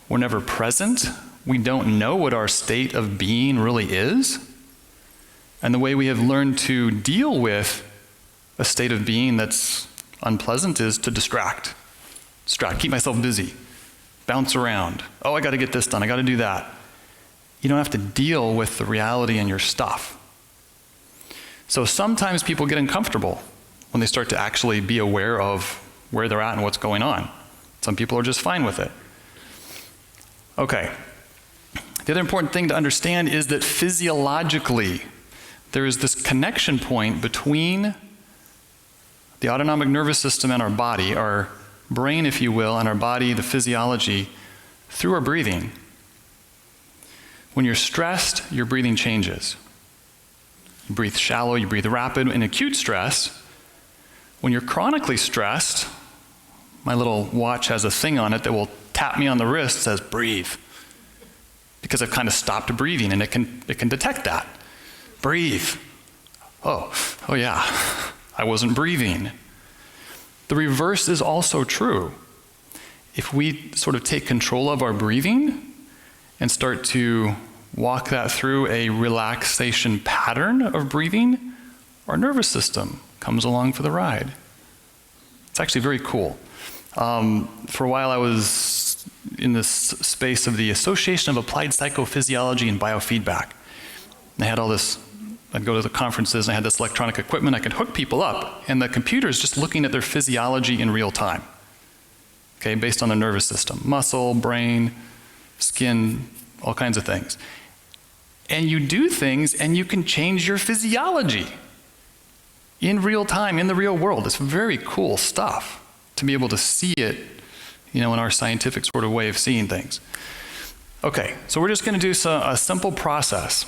We're never present. We don't know what our state of being really is. And the way we have learned to deal with a state of being that's unpleasant is to distract, keep myself busy, bounce around. Oh, I got to get this done. I got to do that. You don't have to deal with the reality in your stuff. So sometimes people get uncomfortable when they start to actually be aware of where they're at and what's going on. Some people are just fine with it. Okay. The other important thing to understand is that physiologically, there is this connection point between the autonomic nervous system and our body, our brain, if you will, and our body, the physiology, through our breathing. When you're stressed, your breathing changes. You breathe shallow, you breathe rapid. In acute stress, when you're chronically stressed, my little watch has a thing on it that will tap me on the wrist, says breathe. Because I've kind of stopped breathing, and it can detect that. Breathe. Oh yeah, I wasn't breathing. The reverse is also true. If we sort of take control of our breathing and start to walk that through a relaxation pattern of breathing, our nervous system comes along for the ride. It's actually very cool. For a while I was in this space of the Association of Applied Psychophysiology and Biofeedback. And I had all this, I'd go to the conferences and I had this electronic equipment I could hook people up, and the computer's just looking at their physiology in real time. Okay, based on the nervous system, muscle, brain, skin, all kinds of things. And you do things and you can change your physiology in real time, in the real world. It's very cool stuff to be able to see it, in our scientific sort of way of seeing things. Okay, so we're just going to do a simple process.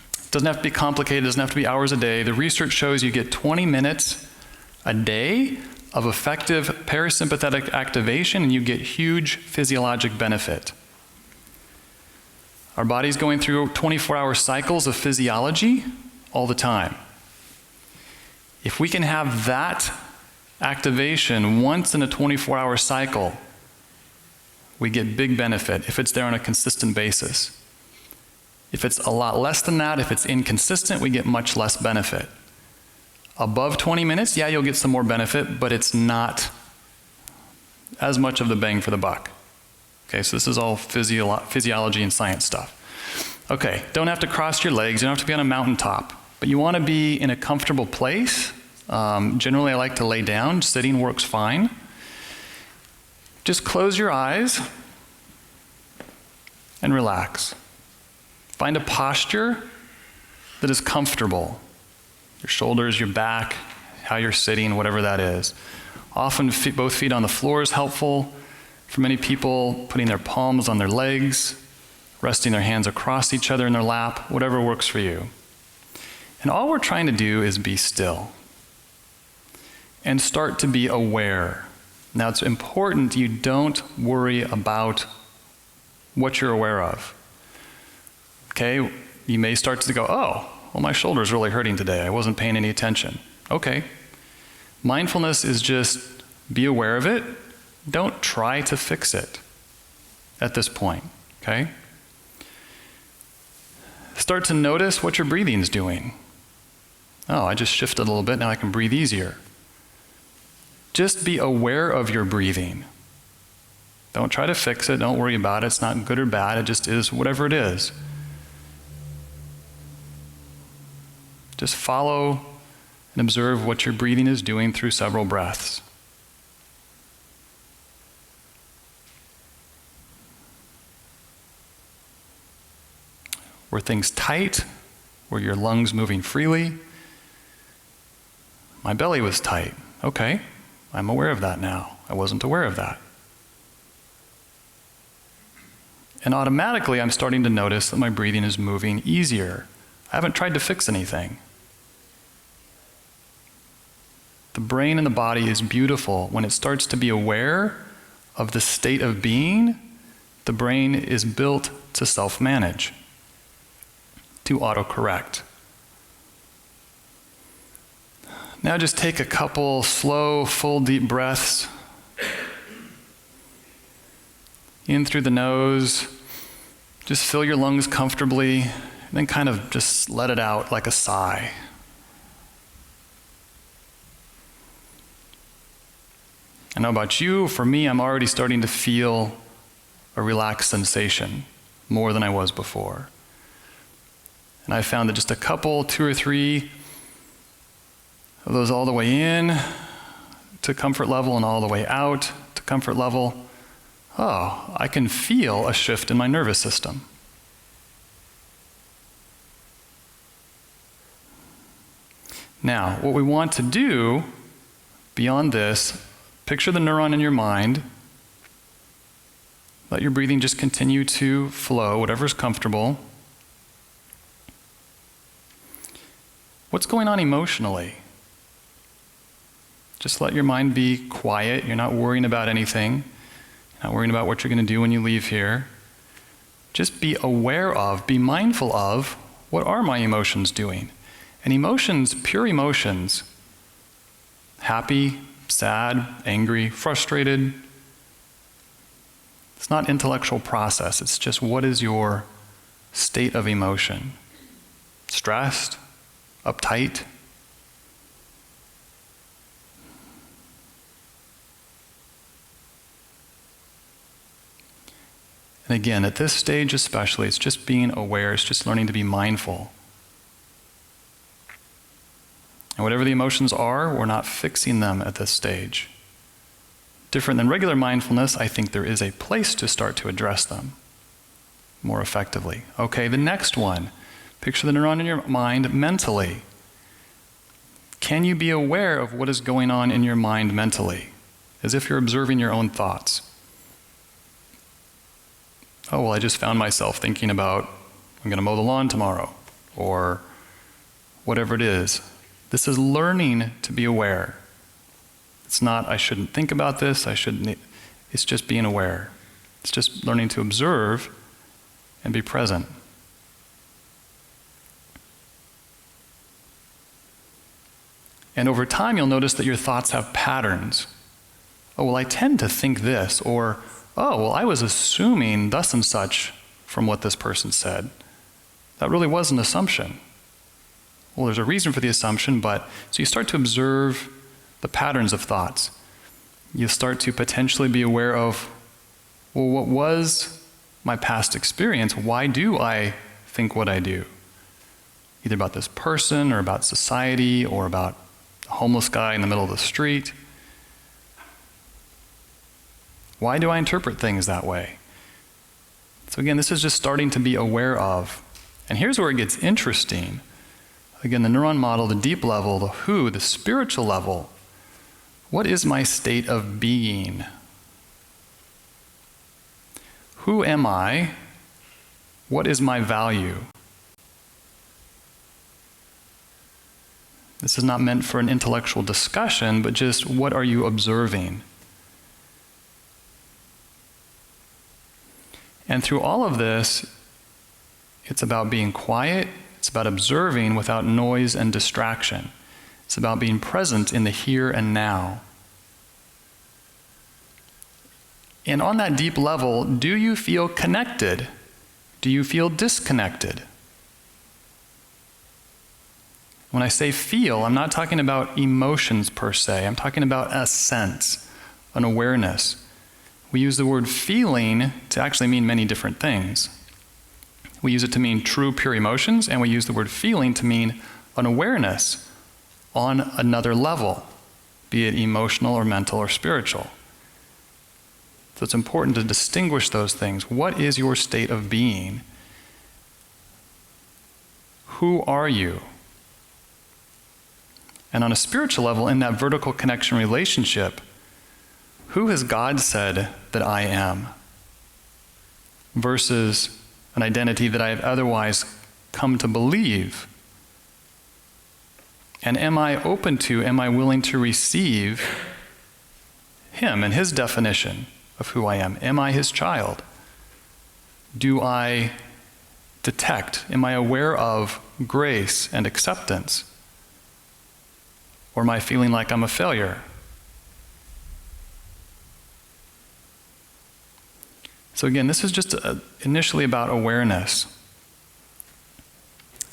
It doesn't have to be complicated, it doesn't have to be hours a day. The research shows you get 20 minutes a day of effective parasympathetic activation, and you get huge physiologic benefit. Our body's going through 24-hour cycles of physiology all the time. If we can have that activation once in a 24-hour cycle, we get big benefit if it's there on a consistent basis. If it's a lot less than that, if it's inconsistent, we get much less benefit. Above 20 minutes, yeah, you'll get some more benefit, but it's not as much of the bang for the buck. Okay, so this is all physiology and science stuff. Okay, don't have to cross your legs, you don't have to be on a mountaintop, but you want to be in a comfortable place. Generally, I like to lay down. Sitting works fine. Just close your eyes and relax. Find a posture that is comfortable. Your shoulders, your back, how you're sitting, whatever that is. Often both feet on the floor is helpful. For many people, putting their palms on their legs, resting their hands across each other in their lap, whatever works for you. And all we're trying to do is be still and start to be aware, Now, it's important you don't worry about what you're aware of. Okay, you may start to go, oh, well, my shoulder's really hurting today. I wasn't paying any attention. Okay. Mindfulness is just be aware of it. Don't try to fix it at this point, okay? Start to notice what your breathing's doing. Oh, I just shifted a little bit, now I can breathe easier. Just be aware of your breathing. Don't try to fix it, don't worry about it. It's not good or bad, it just is whatever it is. Just follow and observe what your breathing is doing through several breaths. Were things tight? Were your lungs moving freely? My belly was tight. Okay, I'm aware of that now. I wasn't aware of that. And automatically I'm starting to notice that my breathing is moving easier. I haven't tried to fix anything. The brain and the body is beautiful. When it starts to be aware of the state of being, the brain is built to self-manage, to autocorrect. Now just take a couple slow, full, deep breaths in through the nose. Just fill your lungs comfortably, and then kind of just let it out like a sigh. I know about you, for me, I'm already starting to feel a relaxed sensation more than I was before. And I found that just a couple, 2 or 3 of those all the way in to comfort level and all the way out to comfort level, oh, I can feel a shift in my nervous system. Now, what we want to do beyond this, picture the neuron in your mind. Let your breathing just continue to flow, whatever's comfortable. What's going on emotionally? Just let your mind be quiet. You're not worrying about anything. You're not worrying about what you're going to do when you leave here. Just be aware of, be mindful of, what are my emotions doing? And emotions, pure emotions, happy, sad, angry, frustrated, it's not intellectual process. It's just what is your state of emotion? Stressed? Uptight? And again, at this stage especially, it's just being aware, it's just learning to be mindful. And whatever the emotions are, we're not fixing them at this stage. Different than regular mindfulness, I think there is a place to start to address them more effectively. Okay, the next one. Picture the neuron in your mind mentally. Can you be aware of what is going on in your mind mentally? As if you're observing your own thoughts. Oh, well, I just found myself thinking about, I'm going to mow the lawn tomorrow, or whatever it is. This is learning to be aware. It's not, I shouldn't think about this, it's just being aware. It's just learning to observe and be present. And over time, you'll notice that your thoughts have patterns. Oh, well, I tend to think this, or, oh, well, I was assuming thus and such from what this person said. That really was an assumption. Well, there's a reason for the assumption, but so you start to observe the patterns of thoughts. You start to potentially be aware of, well, what was my past experience? Why do I think what I do? Either about this person, or about society, or about a homeless guy in the middle of the street. Why do I interpret things that way? So again, this is just starting to be aware of. And here's where it gets interesting. Again, the neuron model, the deep level, the who, the spiritual level. What is my state of being? Who am I? What is my value? This is not meant for an intellectual discussion, but just what are you observing? And through all of this, it's about being quiet. It's about observing without noise and distraction. It's about being present in the here and now. And on that deep level, do you feel connected? Do you feel disconnected? When I say feel, I'm not talking about emotions per se. I'm talking about a sense, an awareness. We use the word feeling to actually mean many different things. We use it to mean true, pure emotions, and we use the word feeling to mean an awareness on another level, be it emotional or mental or spiritual. So it's important to distinguish those things. What is your state of being? Who are you? And on a spiritual level, in that vertical connection relationship, who has God said that I am? Versus an identity that I have otherwise come to believe. And am I open to, am I willing to receive him and his definition of who I am? Am I his child? Do I detect, am I aware of grace and acceptance? Or am I feeling like I'm a failure? So again, this is just initially about awareness.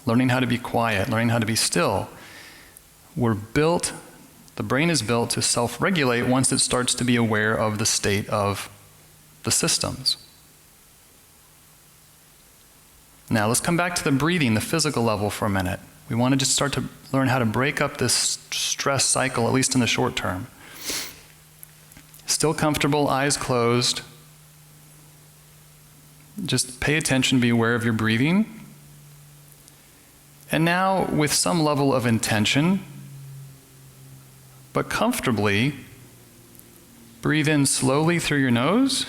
Learning how to be quiet, learning how to be still. We're built, the brain is built to self-regulate once it starts to be aware of the state of the systems. Now let's come back to the breathing, the physical level for a minute. We want to just start to learn how to break up this stress cycle, at least in the short term. Still comfortable, eyes closed. Just pay attention, be aware of your breathing. And now, with some level of intention, but comfortably, breathe in slowly through your nose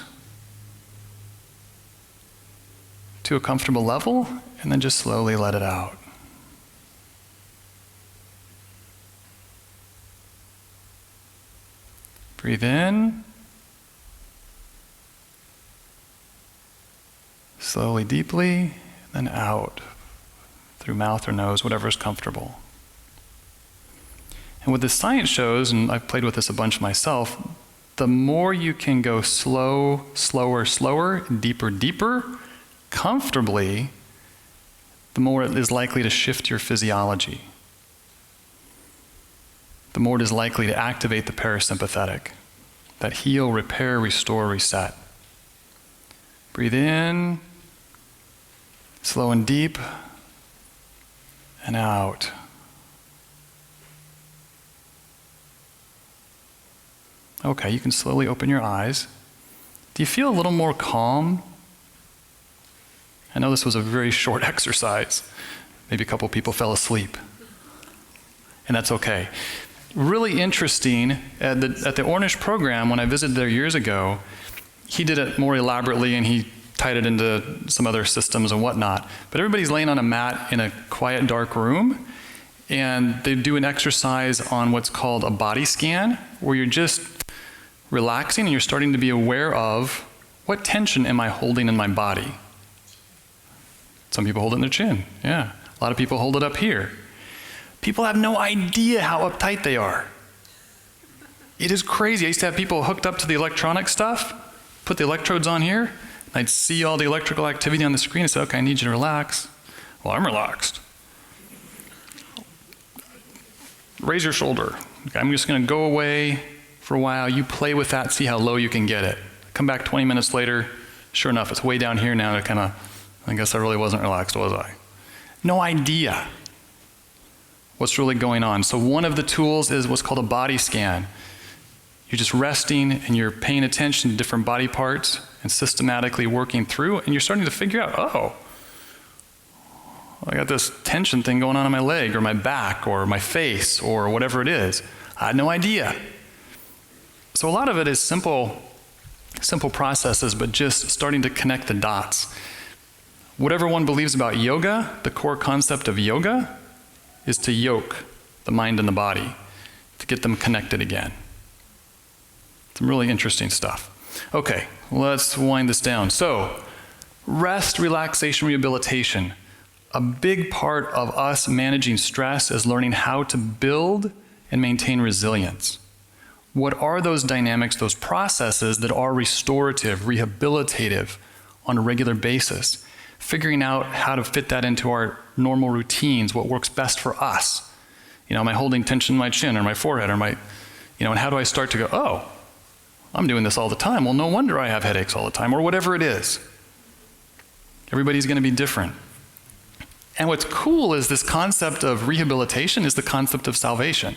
to a comfortable level, and then just slowly let it out. Breathe in. Slowly, deeply, then out through mouth or nose, whatever is comfortable. And what the science shows, and I've played with this a bunch myself, the more you can go slow, slower, slower, deeper, deeper, comfortably, the more it is likely to shift your physiology. The more it is likely to activate the parasympathetic, that heal, repair, restore, reset. Breathe in, slow and deep, and out. Okay, you can slowly open your eyes. Do you feel a little more calm? I know this was a very short exercise. Maybe a couple people fell asleep. And that's okay. Really interesting, at the Ornish program, when I visited there years ago, he did it more elaborately and he tied it into some other systems and whatnot. But everybody's laying on a mat in a quiet, dark room, and they do an exercise on what's called a body scan, where you're just relaxing and you're starting to be aware of what tension am I holding in my body. Some people hold it in their chin, yeah. A lot of people hold it up here. People have no idea how uptight they are. It is crazy. I used to have people hooked up to the electronic stuff, put the electrodes on here, and I'd see all the electrical activity on the screen and say, okay, I need you to relax. Well, I'm relaxed. Raise your shoulder. Okay, I'm just gonna go away for a while. You play with that, see how low you can get it. Come back 20 minutes later, sure enough, it's way down here now. I guess I really wasn't relaxed, was I? No idea what's really going on. So one of the tools is what's called a body scan. You're just resting and you're paying attention to different body parts and systematically working through, and you're starting to figure out, oh, I got this tension thing going on in my leg or my back or my face or whatever it is. I had no idea. So a lot of it is simple processes, but just starting to connect the dots. Whatever one believes about yoga, the core concept of yoga is to yoke the mind and the body, to get them connected again. Some really interesting stuff. Okay, let's wind this down. So, Rest, relaxation, rehabilitation. A big part of us managing stress is learning how to build and maintain resilience. What are those dynamics, those processes that are restorative, rehabilitative on a regular basis? Figuring out how to fit that into our normal routines, what works best for us. Am I holding tension in my chin or my forehead or and how do I start to go, oh, I'm doing this all the time. Well, no wonder I have headaches all the time, or whatever it is. Everybody's going to be different. And what's cool is this concept of rehabilitation is the concept of salvation.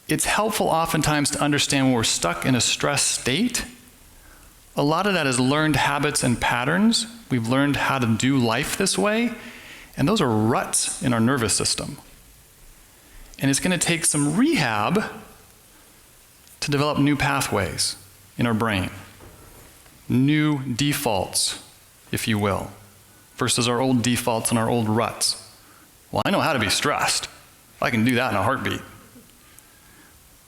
It's helpful oftentimes to understand when we're stuck in a stress state. A lot of that is learned habits and patterns. We've learned how to do life this way, and those are ruts in our nervous system. And it's going to take some rehab to develop new pathways in our brain, new defaults, if you will, versus our old defaults and our old ruts. Well, I know how to be stressed. I can do that in a heartbeat.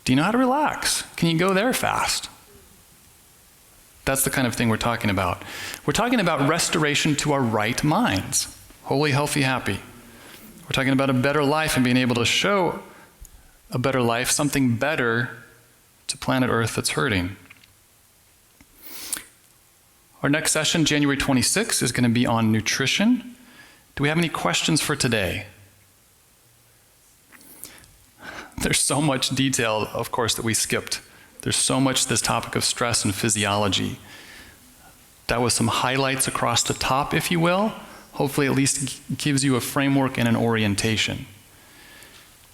Do you know how to relax? Can you go there fast? That's the kind of thing we're talking about. We're talking about restoration to our right minds. Holy, healthy, happy. We're talking about a better life and being able to show a better life, something better to planet Earth that's hurting. Our next session, January 26th, is going to be on nutrition. Do we have any questions for today? There's so much detail, of course, that we skipped. There's so much this topic of stress and physiology. That was some highlights across the top, if you will. Hopefully at least gives you a framework and an orientation.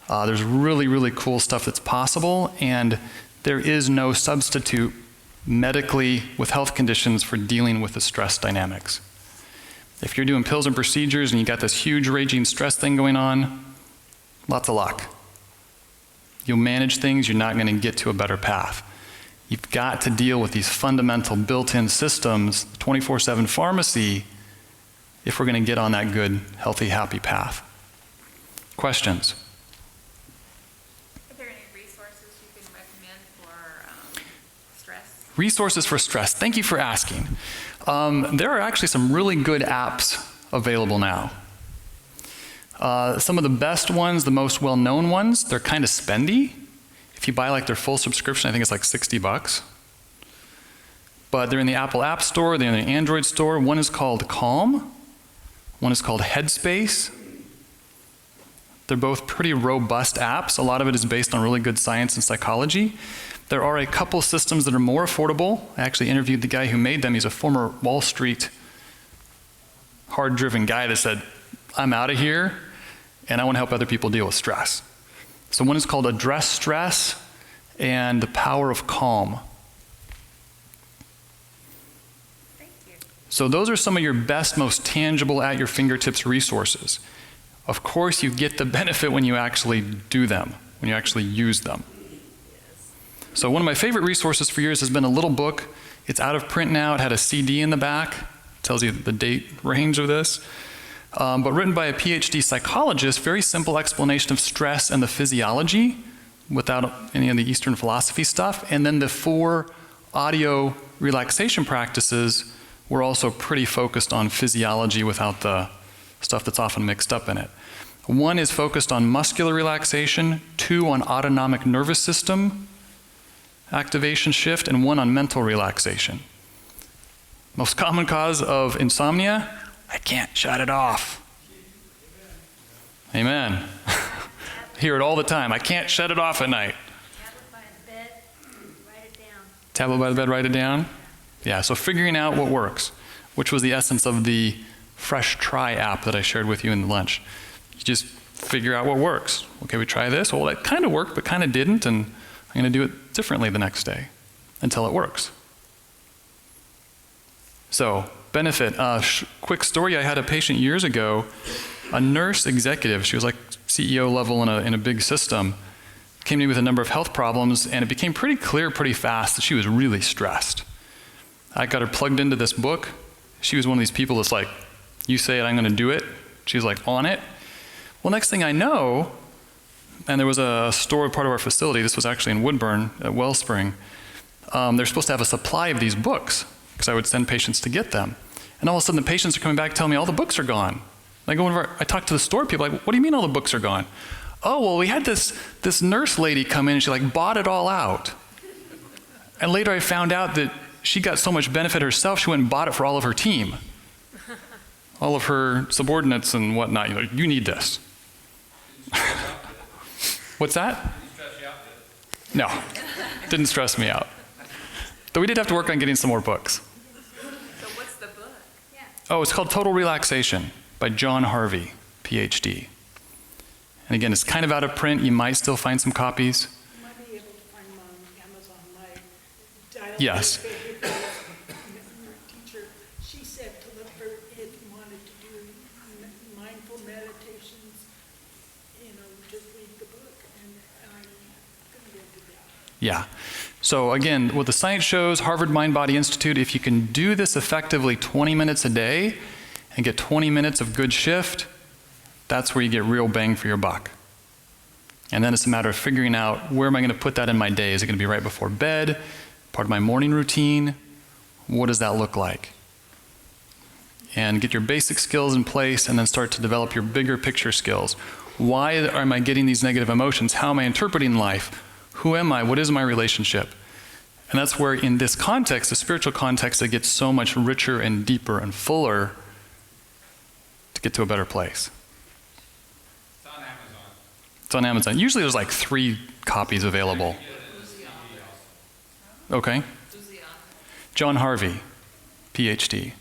There's really, really cool stuff that's possible, and there is no substitute medically with health conditions for dealing with the stress dynamics. If you're doing pills and procedures and you got this huge raging stress thing going on, lots of luck. You'll manage things, you're not going to get to a better path. You've got to deal with these fundamental built-in systems, 24/7 pharmacy, if we're going to get on that good, healthy, happy path. Questions? Are there any resources you can recommend for stress? Resources for stress. Thank you for asking. There are actually some really good apps available now. Some of the best ones, the most well-known ones, they're kind of spendy. If you buy like their full subscription, I think it's like $60. But they're in the Apple App Store, they're in the Android Store. One is called Calm, one is called Headspace. They're both pretty robust apps. A lot of it is based on really good science and psychology. There are a couple systems that are more affordable. I actually interviewed the guy who made them. He's a former Wall Street hard-driven guy that said, I'm out of here, and I want to help other people deal with stress. So one is called Address Stress and The Power of Calm. Thank you. So those are some of your best, most tangible, at your fingertips resources. Of course, you get the benefit when you actually do them, when you actually use them. So one of my favorite resources for years has been a little book. It's out of print now. It had a CD in the back. It tells you the date range of this. But written by a PhD psychologist, very simple explanation of stress and the physiology without any of the Eastern philosophy stuff. And then the 4 audio relaxation practices were also pretty focused on physiology without the stuff that's often mixed up in it. 1 is focused on muscular relaxation, 2 on autonomic nervous system activation shift, and 1 on mental relaxation. Most common cause of insomnia, I can't shut it off. Amen. I hear it all the time. I can't shut it off at night. Tablet by the bed, write it down. Tablet by the bed, write it down? Yeah, so figuring out what works, which was the essence of the Fresh Try app that I shared with you in the lunch. You just figure out what works. Okay, we try this. Well, that kind of worked, but kind of didn't, and I'm going to do it differently the next day until it works. So, benefit. Quick story, I had a patient years ago, a nurse executive, she was like CEO level in a big system, came to me with a number of health problems, and it became pretty clear pretty fast that she was really stressed. I got her plugged into this book. She was one of these people that's like, you say it, I'm going to do it. She was like on it. Well, next thing I know, and there was a store part of our facility, this was actually in Woodburn at Wellspring, they're supposed to have a supply of these books because I would send patients to get them. And all of a sudden the patients are coming back telling me all the books are gone. I go over, I talk to the store people, like, what do you mean all the books are gone? Oh, well, we had this nurse lady come in and she like bought it all out. And later I found out that she got so much benefit herself, she went and bought it for all of her team. All of her subordinates and whatnot. You're like, you need this. What's that? No, didn't stress me out. Though we did have to work on getting some more books. So what's the book? Yeah. Oh, it's called Total Relaxation by John Harvey, PhD. And again, it's kind of out of print. You might still find some copies. You might be able to find them on Amazon. My dialect Yes. teacher, she said to look for if you wanted to do mindful meditations, just read the book, and I'm going to do that. Yeah. So again, what the science shows, Harvard Mind Body Institute, if you can do this effectively 20 minutes a day and get 20 minutes of good shift, that's where you get real bang for your buck. And then it's a matter of figuring out, where am I going to put that in my day? Is it going to be right before bed? Part of my morning routine? What does that look like? And get your basic skills in place and then start to develop your bigger picture skills. Why am I getting these negative emotions? How am I interpreting life? Who am I? What is my relationship? And that's where in this context, the spiritual context, it gets so much richer and deeper and fuller to get to a better place. It's on Amazon. It's on Amazon. Usually there's like 3 copies available. Okay. John Harvey, PhD.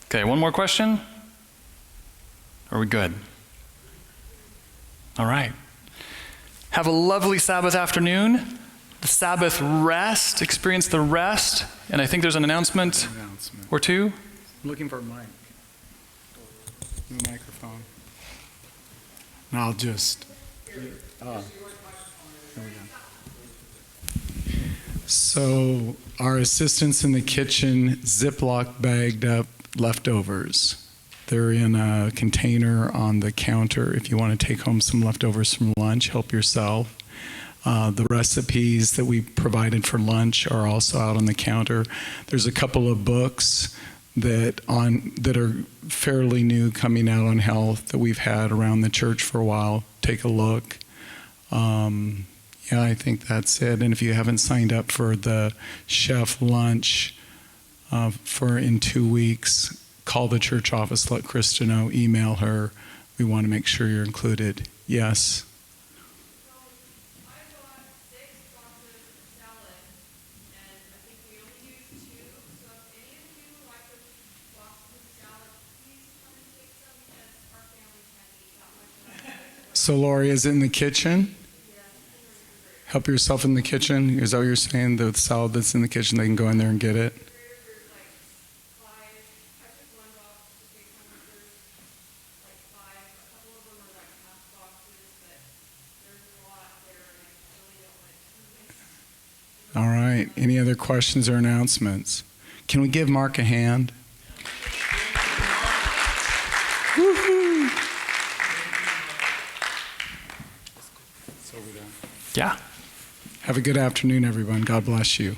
Okay, one more question? Are we good? All right. Have a lovely Sabbath afternoon. The Sabbath rest, experience the rest. And I think there's an announcement or two. I'm looking for a mic. New microphone. And I'll just. Here we go. So our assistants in the kitchen Ziploc bagged up leftovers. They're in a container on the counter. If you want to take home some leftovers from lunch, help yourself. The recipes that we provided for lunch are also out on the counter. There's a couple of books that are fairly new coming out on health that we've had around the church for a while. Take a look. Yeah, I think that's it. And if you haven't signed up for the chef lunch for in 2 weeks, call the church office, let Krista know, email her. We want to make sure you're included. Yes? So I bought 6 boxes of salad, and I think we only used 2. So if any of you would like a box of salad, please come and take some, because our family can't eat that much. So, Lori, is it in the kitchen? Help yourself in the kitchen? Is that what you're saying? The salad that's in the kitchen, they can go in there and get it? There's like 5. I took 1 box to take home, but there's like 5. A couple of them are like half boxes, but there's a lot there, and I really don't want it to waste. All right. Any other questions or announcements? Can we give Mark a hand? Woo-hoo. Yeah. Have a good afternoon, everyone. God bless you.